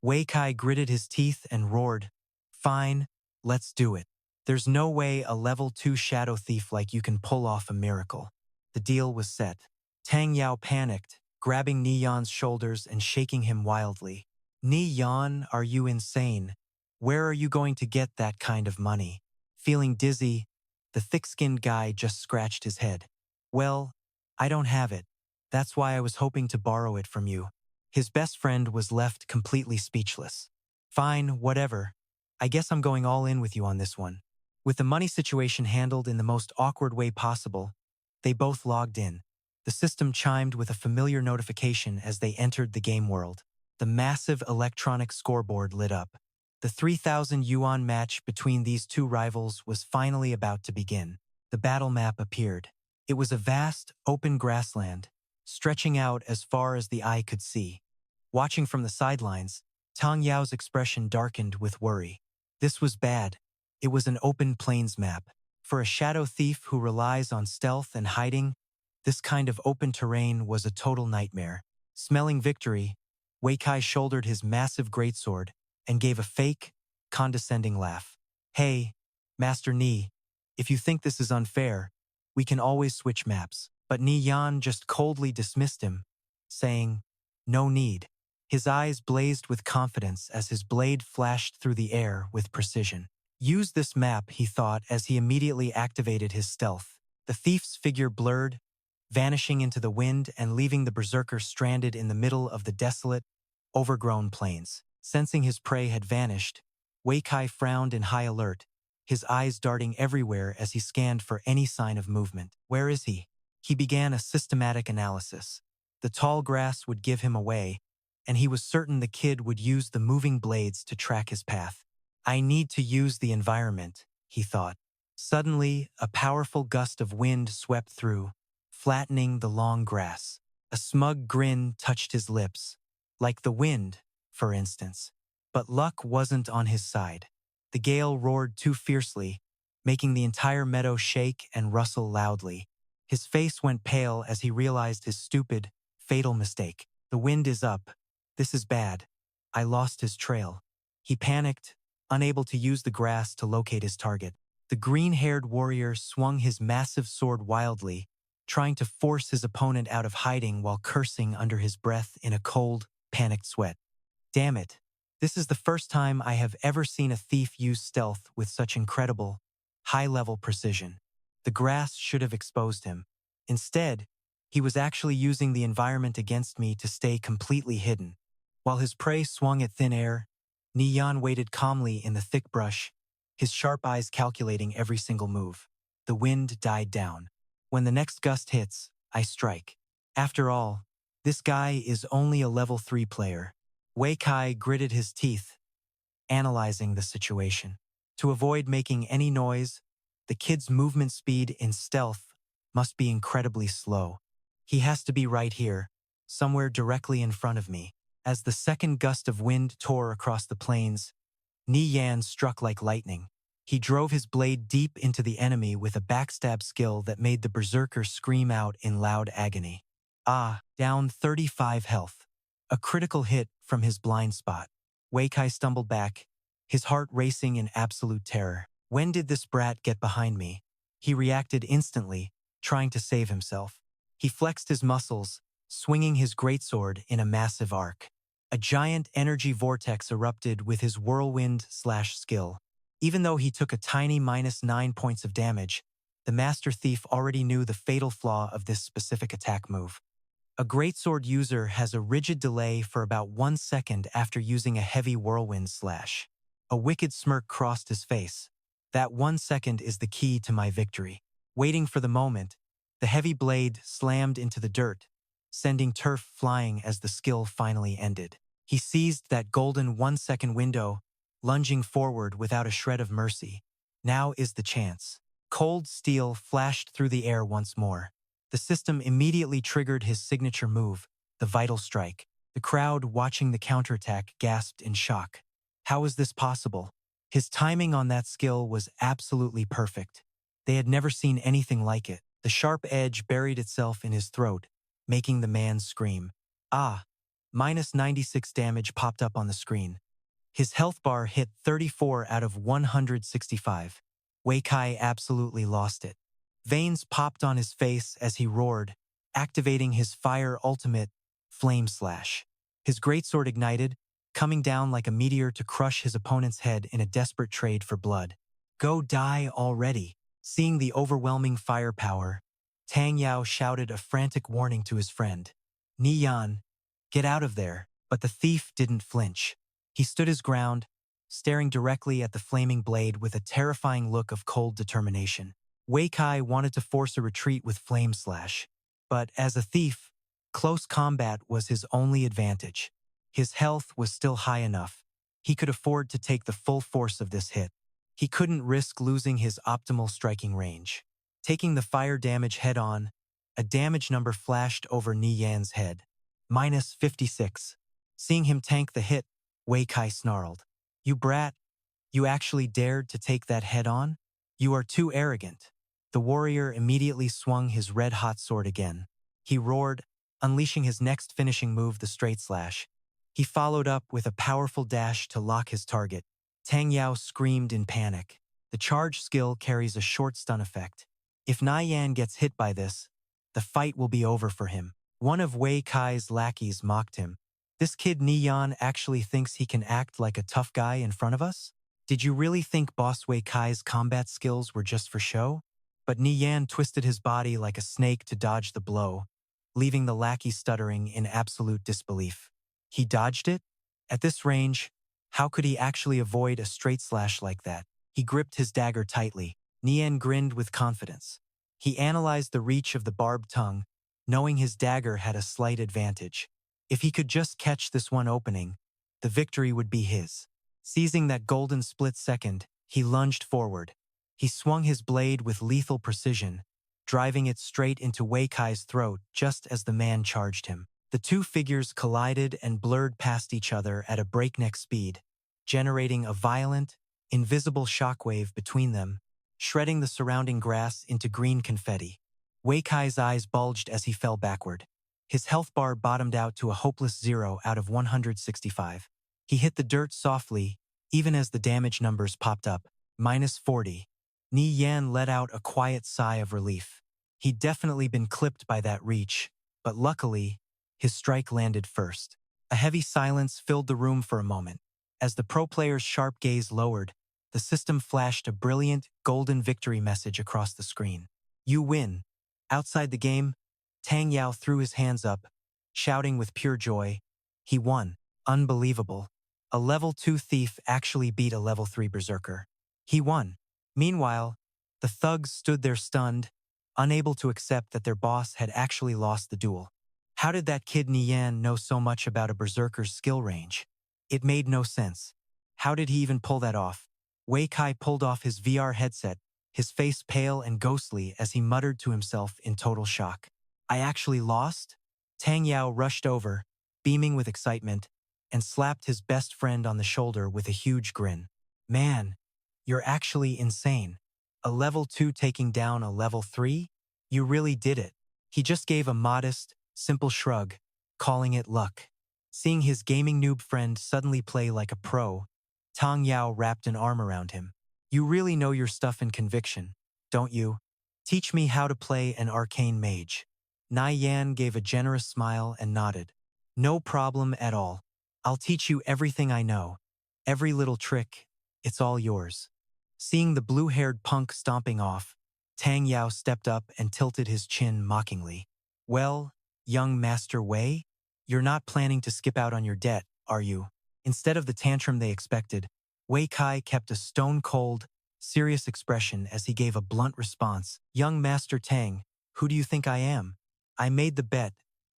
Wei Kai gritted his teeth and roared, Fine, let's do it. There's no way a level 2 shadow thief like you can pull off a miracle. The deal was set. Tang Yao panicked, grabbing Nie Yan's shoulders and shaking him wildly. Nie Yan, are you insane? Where are you going to get that kind of money? Feeling dizzy, the thick-skinned guy just scratched his head. Well, I don't have it. That's why I was hoping to borrow it from you. His best friend was left completely speechless. Fine, whatever. I guess I'm going all in with you on this one. With the money situation handled in the most awkward way possible, they both logged in. The system chimed with a familiar notification as they entered the game world. The massive electronic scoreboard lit up. The 3,000 yuan match between these two rivals was finally about to begin. The battle map appeared. It was a vast, open grassland, stretching out as far as the eye could see. Watching from the sidelines, Tang Yao's expression darkened with worry. This was bad. It was an open plains map. For a shadow thief who relies on stealth and hiding, this kind of open terrain was a total nightmare. Smelling victory, Wei Kai shouldered his massive greatsword and gave a fake, condescending laugh. Hey, Master Nie, if you think this is unfair, we can always switch maps. but Nie Yan just coldly dismissed him, saying, "No need." His eyes blazed with confidence as his blade flashed through the air with precision. Use this map, he thought as he immediately activated his stealth. The thief's figure blurred, vanishing into the wind and leaving the berserker stranded in the middle of the desolate, overgrown plains. Sensing his prey had vanished, Wei Kai frowned in high alert, his eyes darting everywhere as he scanned for any sign of movement. Where is he? He began a systematic analysis. The tall grass would give him away, and he was certain the kid would use the moving blades to track his path. I need to use the environment, he thought. Suddenly, a powerful gust of wind swept through, flattening the long grass. A smug grin touched his lips, like the wind, for instance. But luck wasn't on his side. The gale roared too fiercely, making the entire meadow shake and rustle loudly. His face went pale as he realized his stupid, fatal mistake. The wind is up. This is bad. I lost his trail. He panicked, unable to use the grass to locate his target. The green-haired warrior swung his massive sword wildly, trying to force his opponent out of hiding while cursing under his breath in a cold, panicked sweat. Damn it. This is the first time I have ever seen a thief use stealth with such incredible, high-level precision. The grass should have exposed him. Instead, he was actually using the environment against me to stay completely hidden. While his prey swung at thin air, Nie Yan waited calmly in the thick brush, his sharp eyes calculating every single move. The wind died down. When the next gust hits, I strike. After all, this guy is only a level 3 player. Wei Kai gritted his teeth, analyzing the situation. To avoid making any noise, the kid's movement speed in stealth must be incredibly slow. He has to be right here, somewhere directly in front of me. As the second gust of wind tore across the plains, Nie Yan struck like lightning. He drove his blade deep into the enemy with a backstab skill that made the berserker scream out in loud agony. Down 35 health. A critical hit from his blind spot. Wei Kai stumbled back, his heart racing in absolute terror. When did this brat get behind me? He reacted instantly, trying to save himself. He flexed his muscles, swinging his greatsword in a massive arc. A giant energy vortex erupted with his whirlwind/skill. Even though he took a tiny -9 points of damage, the master thief already knew the fatal flaw of this specific attack move. A greatsword user has a rigid delay for about 1 second after using a heavy whirlwind slash. A wicked smirk crossed his face. That 1 second is the key to my victory. Waiting for the moment, the heavy blade slammed into the dirt, sending turf flying as the skill finally ended. He seized that golden 1-second window, lunging forward without a shred of mercy. Now is the chance. Cold steel flashed through the air once more. The system immediately triggered his signature move, the vital strike. The crowd watching the counterattack gasped in shock. How was this possible? His timing on that skill was absolutely perfect. They had never seen anything like it. The sharp edge buried itself in his throat, making the man scream. -96 damage popped up on the screen. His health bar hit 34 out of 165. Wei Kai absolutely lost it. Veins popped on his face as he roared, activating his fire ultimate, Flame Slash. His greatsword ignited, coming down like a meteor to crush his opponent's head in a desperate trade for blood. Go die already. Seeing the overwhelming firepower, Tang Yao shouted a frantic warning to his friend. Nie Yan, get out of there. But the thief didn't flinch. He stood his ground, staring directly at the flaming blade with a terrifying look of cold determination. Wei Kai wanted to force a retreat with Flame Slash, but as a thief, close combat was his only advantage. His health was still high enough. He could afford to take the full force of this hit. He couldn't risk losing his optimal striking range. Taking the fire damage head-on, a damage number flashed over Nie Yan's head. -56. Seeing him tank the hit, Wei Kai snarled. You brat, you actually dared to take that head-on? You are too arrogant. The warrior immediately swung his red-hot sword again. He roared, unleashing his next finishing move, the straight slash. He followed up with a powerful dash to lock his target. Tang Yao screamed in panic. The charge skill carries a short stun effect. If Nie Yan gets hit by this, the fight will be over for him. One of Wei Kai's lackeys mocked him. This kid Nie Yan actually thinks he can act like a tough guy in front of us? Did you really think Boss Wei Kai's combat skills were just for show? But Nie Yan twisted his body like a snake to dodge the blow, leaving the lackey stuttering in absolute disbelief. He dodged it? At this range, how could he actually avoid a straight slash like that? He gripped his dagger tightly. Nie Yan grinned with confidence. He analyzed the reach of the barbed tongue, knowing his dagger had a slight advantage. If he could just catch this one opening, the victory would be his. Seizing that golden split second, he lunged forward. He swung his blade with lethal precision, driving it straight into Wei Kai's throat just as the man charged him. The two figures collided and blurred past each other at a breakneck speed, generating a violent, invisible shockwave between them, shredding the surrounding grass into green confetti. Wei Kai's eyes bulged as he fell backward. His health bar bottomed out to a hopeless 0 out of 165. He hit the dirt softly, even as the damage numbers popped up. -40. Nie Yan let out a quiet sigh of relief. He'd definitely been clipped by that reach, but luckily, his strike landed first. A heavy silence filled the room for a moment. As the pro player's sharp gaze lowered, the system flashed a brilliant, golden victory message across the screen. You win. Outside the game, Tang Yao threw his hands up, shouting with pure joy. He won. Unbelievable. A level 2 thief actually beat a level 3 berserker. He won. Meanwhile, the thugs stood there stunned, unable to accept that their boss had actually lost the duel. How did that kid Nie Yan know so much about a berserker's skill range? It made no sense. How did he even pull that off? Wei Kai pulled off his VR headset, his face pale and ghostly as he muttered to himself in total shock. I actually lost? Tang Yao rushed over, beaming with excitement, and slapped his best friend on the shoulder with a huge grin. Man, you're actually insane. A level 2 taking down a level 3? You really did it. He just gave a modest, simple shrug, calling it luck. Seeing his gaming noob friend suddenly play like a pro, Tang Yao wrapped an arm around him. You really know your stuff in conviction, don't you? Teach me how to play an arcane mage. Nie Yan gave a generous smile and nodded. No problem at all. I'll teach you everything I know. Every little trick, it's all yours. Seeing the blue-haired punk stomping off, Tang Yao stepped up and tilted his chin mockingly. Well, young Master Wei, you're not planning to skip out on your debt, are you? Instead of the tantrum they expected, Wei Kai kept a stone-cold, serious expression as he gave a blunt response. Young Master Tang, who do you think I am? I made the bet,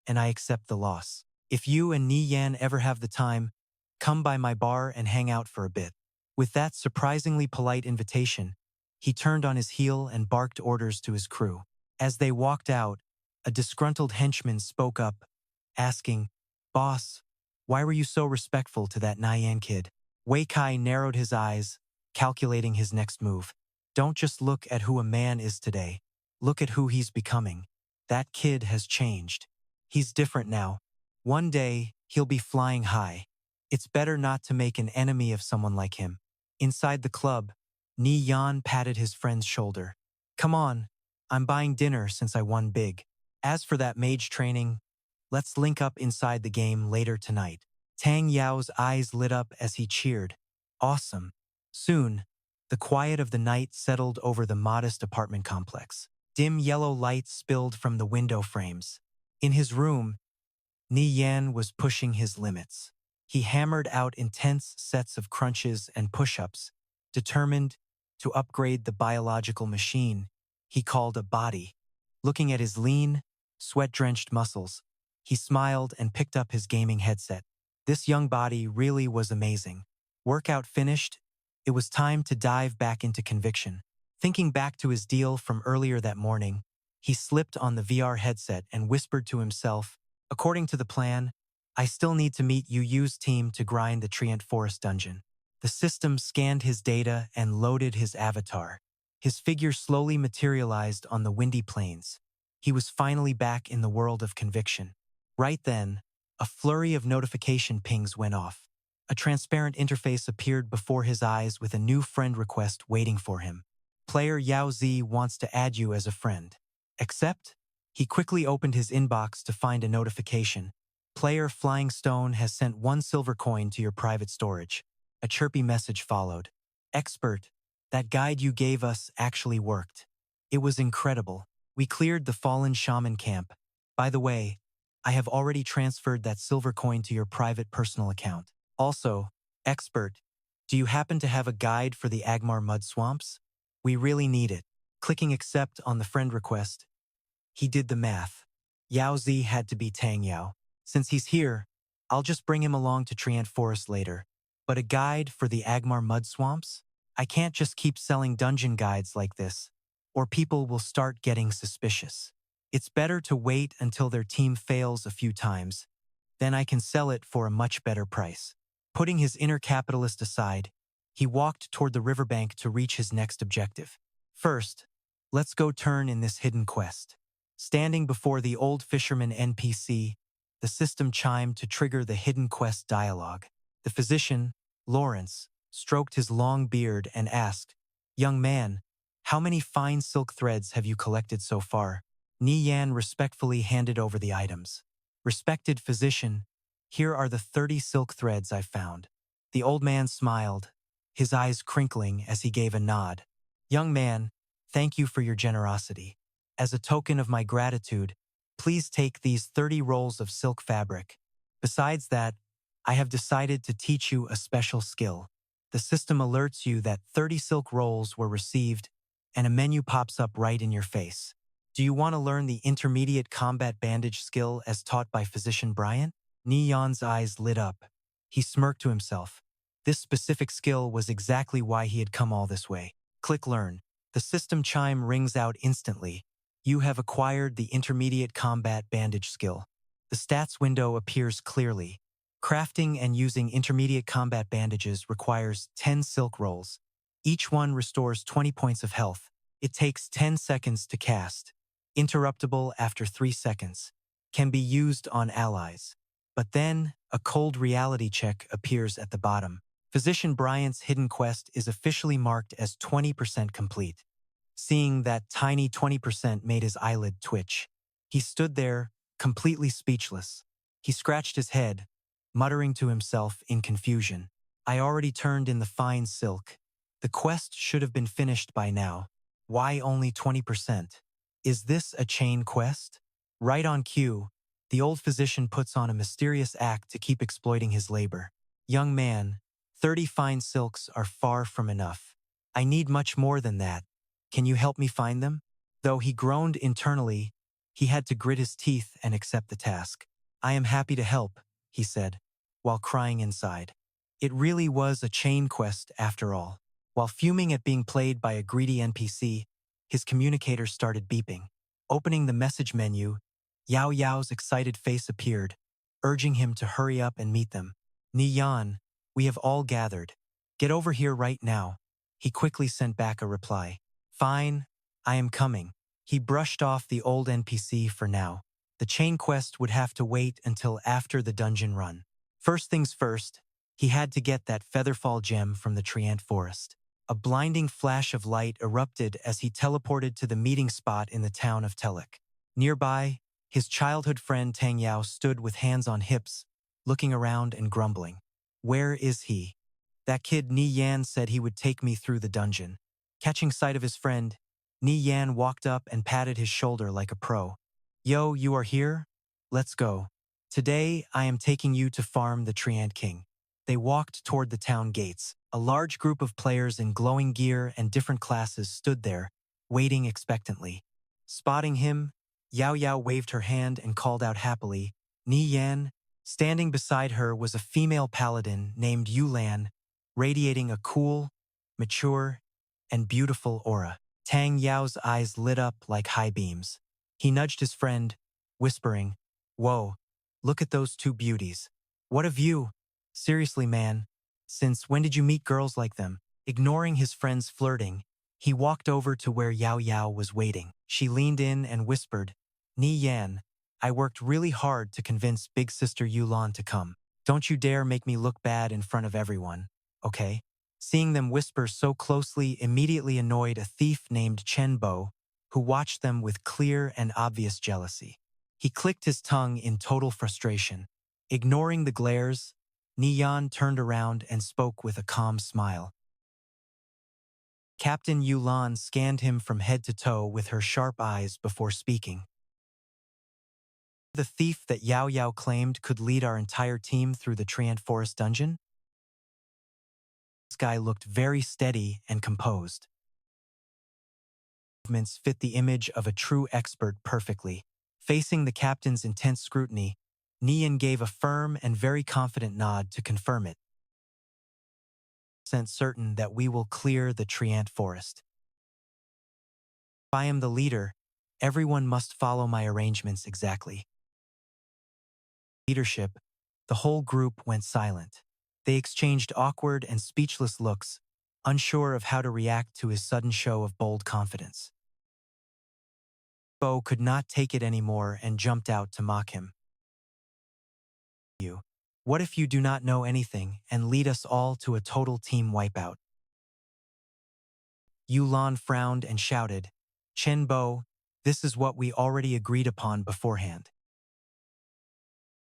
and I accept the loss. If you and Nie Yan ever have the time, come by my bar and hang out for a bit. With that surprisingly polite invitation, he turned on his heel and barked orders to his crew. As they walked out, a disgruntled henchman spoke up, asking, Boss, why were you so respectful to that Nie Yan kid? Wei Kai narrowed his eyes, calculating his next move. Don't just look at who a man is today. Look at who he's becoming. That kid has changed. He's different now. One day, he'll be flying high. It's better not to make an enemy of someone like him. Inside the club, Nie Yan patted his friend's shoulder. Come on, I'm buying dinner since I won big. As for that mage training, let's link up inside the game later tonight. Tang Yao's eyes lit up as he cheered. Awesome. Soon, the quiet of the night settled over the modest apartment complex. Dim yellow lights spilled from the window frames. In his room, Nie Yan was pushing his limits. He hammered out intense sets of crunches and push-ups, determined to upgrade the biological machine he called a body. Looking at his lean, sweat-drenched muscles, he smiled and picked up his gaming headset. This young body really was amazing. Workout finished, it was time to dive back into conviction. Thinking back to his deal from earlier that morning, he slipped on the VR headset and whispered to himself, according to the plan, I still need to meet Yu's team to grind the Treant Forest dungeon. The system scanned his data and loaded his avatar. His figure slowly materialized on the windy plains. He was finally back in the world of conviction. Right then, a flurry of notification pings went off. A transparent interface appeared before his eyes with a new friend request waiting for him. Player Yao Z wants to add you as a friend. Accept? He quickly opened his inbox to find a notification. Player Flying Stone has sent 1 silver coin to your private storage. A chirpy message followed. Expert, that guide you gave us actually worked. It was incredible. We cleared the fallen shaman camp. By the way, I have already transferred that silver coin to your private personal account. Also, expert, do you happen to have a guide for the Agmar mud swamps? We really need it. Clicking accept on the friend request, he did the math. Yao Z had to be Tang Yao. Since he's here, I'll just bring him along to Treant Forest later. But a guide for the Agmar mud swamps? I can't just keep selling dungeon guides like this, or people will start getting suspicious. It's better to wait until their team fails a few times. Then I can sell it for a much better price. Putting his inner capitalist aside, he walked toward the riverbank to reach his next objective. First, let's go turn in this hidden quest. Standing before the old fisherman NPC, the system chimed to trigger the hidden quest dialogue. The physician, Lawrence, stroked his long beard and asked, "Young man, how many fine silk threads have you collected so far?" Nie Yan respectfully handed over the items. "Respected physician, here are the 30 silk threads I've found." The old man smiled, his eyes crinkling as he gave a nod. "Young man, thank you for your generosity. As a token of my gratitude, please take these 30 rolls of silk fabric. Besides that, I have decided to teach you a special skill. The system alerts you that 30 silk rolls were received, and a menu pops up right in your face. Do you want to learn the intermediate combat bandage skill as taught by Physician Bryant?" Nie Yan's eyes lit up. He smirked to himself. This specific skill was exactly why he had come all this way. Click Learn. The system chime rings out instantly. You have acquired the intermediate combat bandage skill. The stats window appears clearly. Crafting and using intermediate combat bandages requires 10 silk rolls. Each one restores 20 points of health. It takes 10 seconds to cast. Interruptible after 3 seconds. Can be used on allies. But then, a cold reality check appears at the bottom. Physician Bryant's hidden quest is officially marked as 20% complete. Seeing that tiny 20% made his eyelid twitch. He stood there, completely speechless. He scratched his head, muttering to himself in confusion. I already turned in the fine silk. The quest should have been finished by now. Why only 20%? Is this a chain quest? Right on cue, the old physician puts on a mysterious act to keep exploiting his labor. Young man, 30 fine silks are far from enough. I need much more than that. Can you help me find them? Though he groaned internally, he had to grit his teeth and accept the task. I am happy to help, he said, while crying inside. It really was a chain quest after all. While fuming at being played by a greedy NPC, his communicator started beeping. Opening the message menu, Yao Yao's excited face appeared, urging him to hurry up and meet them. Nie Yan, we have all gathered. Get over here right now. He quickly sent back a reply. Fine, I am coming. He brushed off the old NPC for now. The chain quest would have to wait until after the dungeon run. First things first, he had to get that Featherfall gem from the Treant Forest. A blinding flash of light erupted as he teleported to the meeting spot in the town of Telek. Nearby, his childhood friend Tang Yao stood with hands on hips, looking around and grumbling. Where is he? That kid Nie Yan said he would take me through the dungeon. Catching sight of his friend, Nie Yan walked up and patted his shoulder like a pro. Yo, you are here? Let's go. Today, I am taking you to farm the Treant King. They walked toward the town gates. A large group of players in glowing gear and different classes stood there, waiting expectantly. Spotting him, Yao Yao waved her hand and called out happily, Nie Yan. Standing beside her was a female paladin named Yulan, radiating a cool, mature, and beautiful aura. Tang Yao's eyes lit up like high beams. He nudged his friend, whispering, Whoa, look at those two beauties. What a view. Seriously, man. Since when did you meet girls like them? Ignoring his friend's flirting, he walked over to where Yao Yao was waiting. She leaned in and whispered, Nie Yan, I worked really hard to convince big sister Yulan to come. Don't you dare make me look bad in front of everyone, okay? Seeing them whisper so closely immediately annoyed a thief named Chen Bo, who watched them with clear and obvious jealousy. He clicked his tongue in total frustration. Ignoring the glares, Nie Yan turned around and spoke with a calm smile. Captain Yulan scanned him from head to toe with her sharp eyes before speaking. The thief that Yao Yao claimed could lead our entire team through the Treant Forest dungeon? This guy looked very steady and composed. Movements fit the image of a true expert perfectly. Facing the captain's intense scrutiny, Nie Yan gave a firm and very confident nod to confirm it. Certain that we will clear the Treant Forest. If I am the leader, everyone must follow my arrangements exactly. Leadership, the whole group went silent. They exchanged awkward and speechless looks, unsure of how to react to his sudden show of bold confidence. Bo could not take it anymore and jumped out to mock him. What if you do not know anything and lead us all to a total team wipeout? Yulan frowned and shouted, Chen Bo, this is what we already agreed upon beforehand.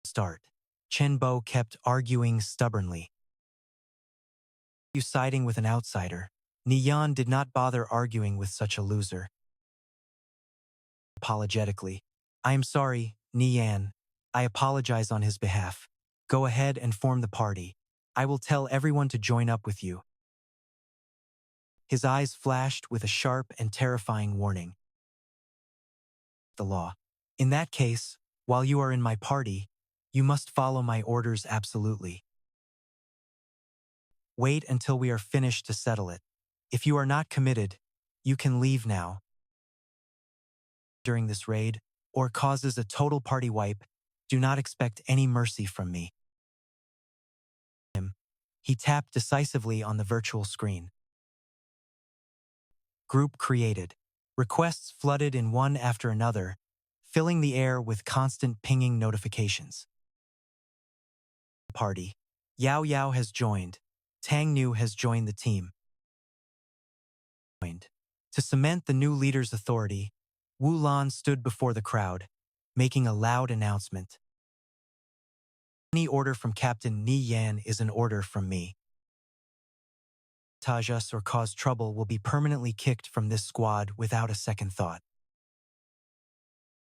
Start. Chen Bo kept arguing stubbornly. You siding with an outsider? Nie Yan did not bother arguing with such a loser. Apologetically, I am sorry, Nie Yan. I apologize on his behalf. Go ahead and form the party. I will tell everyone to join up with you. His eyes flashed with a sharp and terrifying warning. The law. In that case, while you are in my party, you must follow my orders absolutely. Wait until we are finished to settle it. If you are not committed, you can leave now. During this raid, or causes a total party wipe, do not expect any mercy from me. He tapped decisively on the virtual screen. Group created. Requests flooded in one after another, filling the air with constant pinging notifications. Party. Yao Yao has joined. Tang Nu has joined the team. To cement the new leader's authority, Wu Lan stood before the crowd, making a loud announcement. Any order from Captain Nie Yan is an order from me. Sabotage us or cause trouble will be permanently kicked from this squad without a second thought.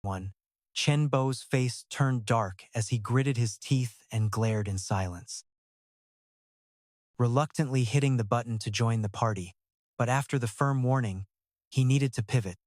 1. Chen Bo's face turned dark as he gritted his teeth and glared in silence. Reluctantly hitting the button to join the party, but after the firm warning, he needed to pivot.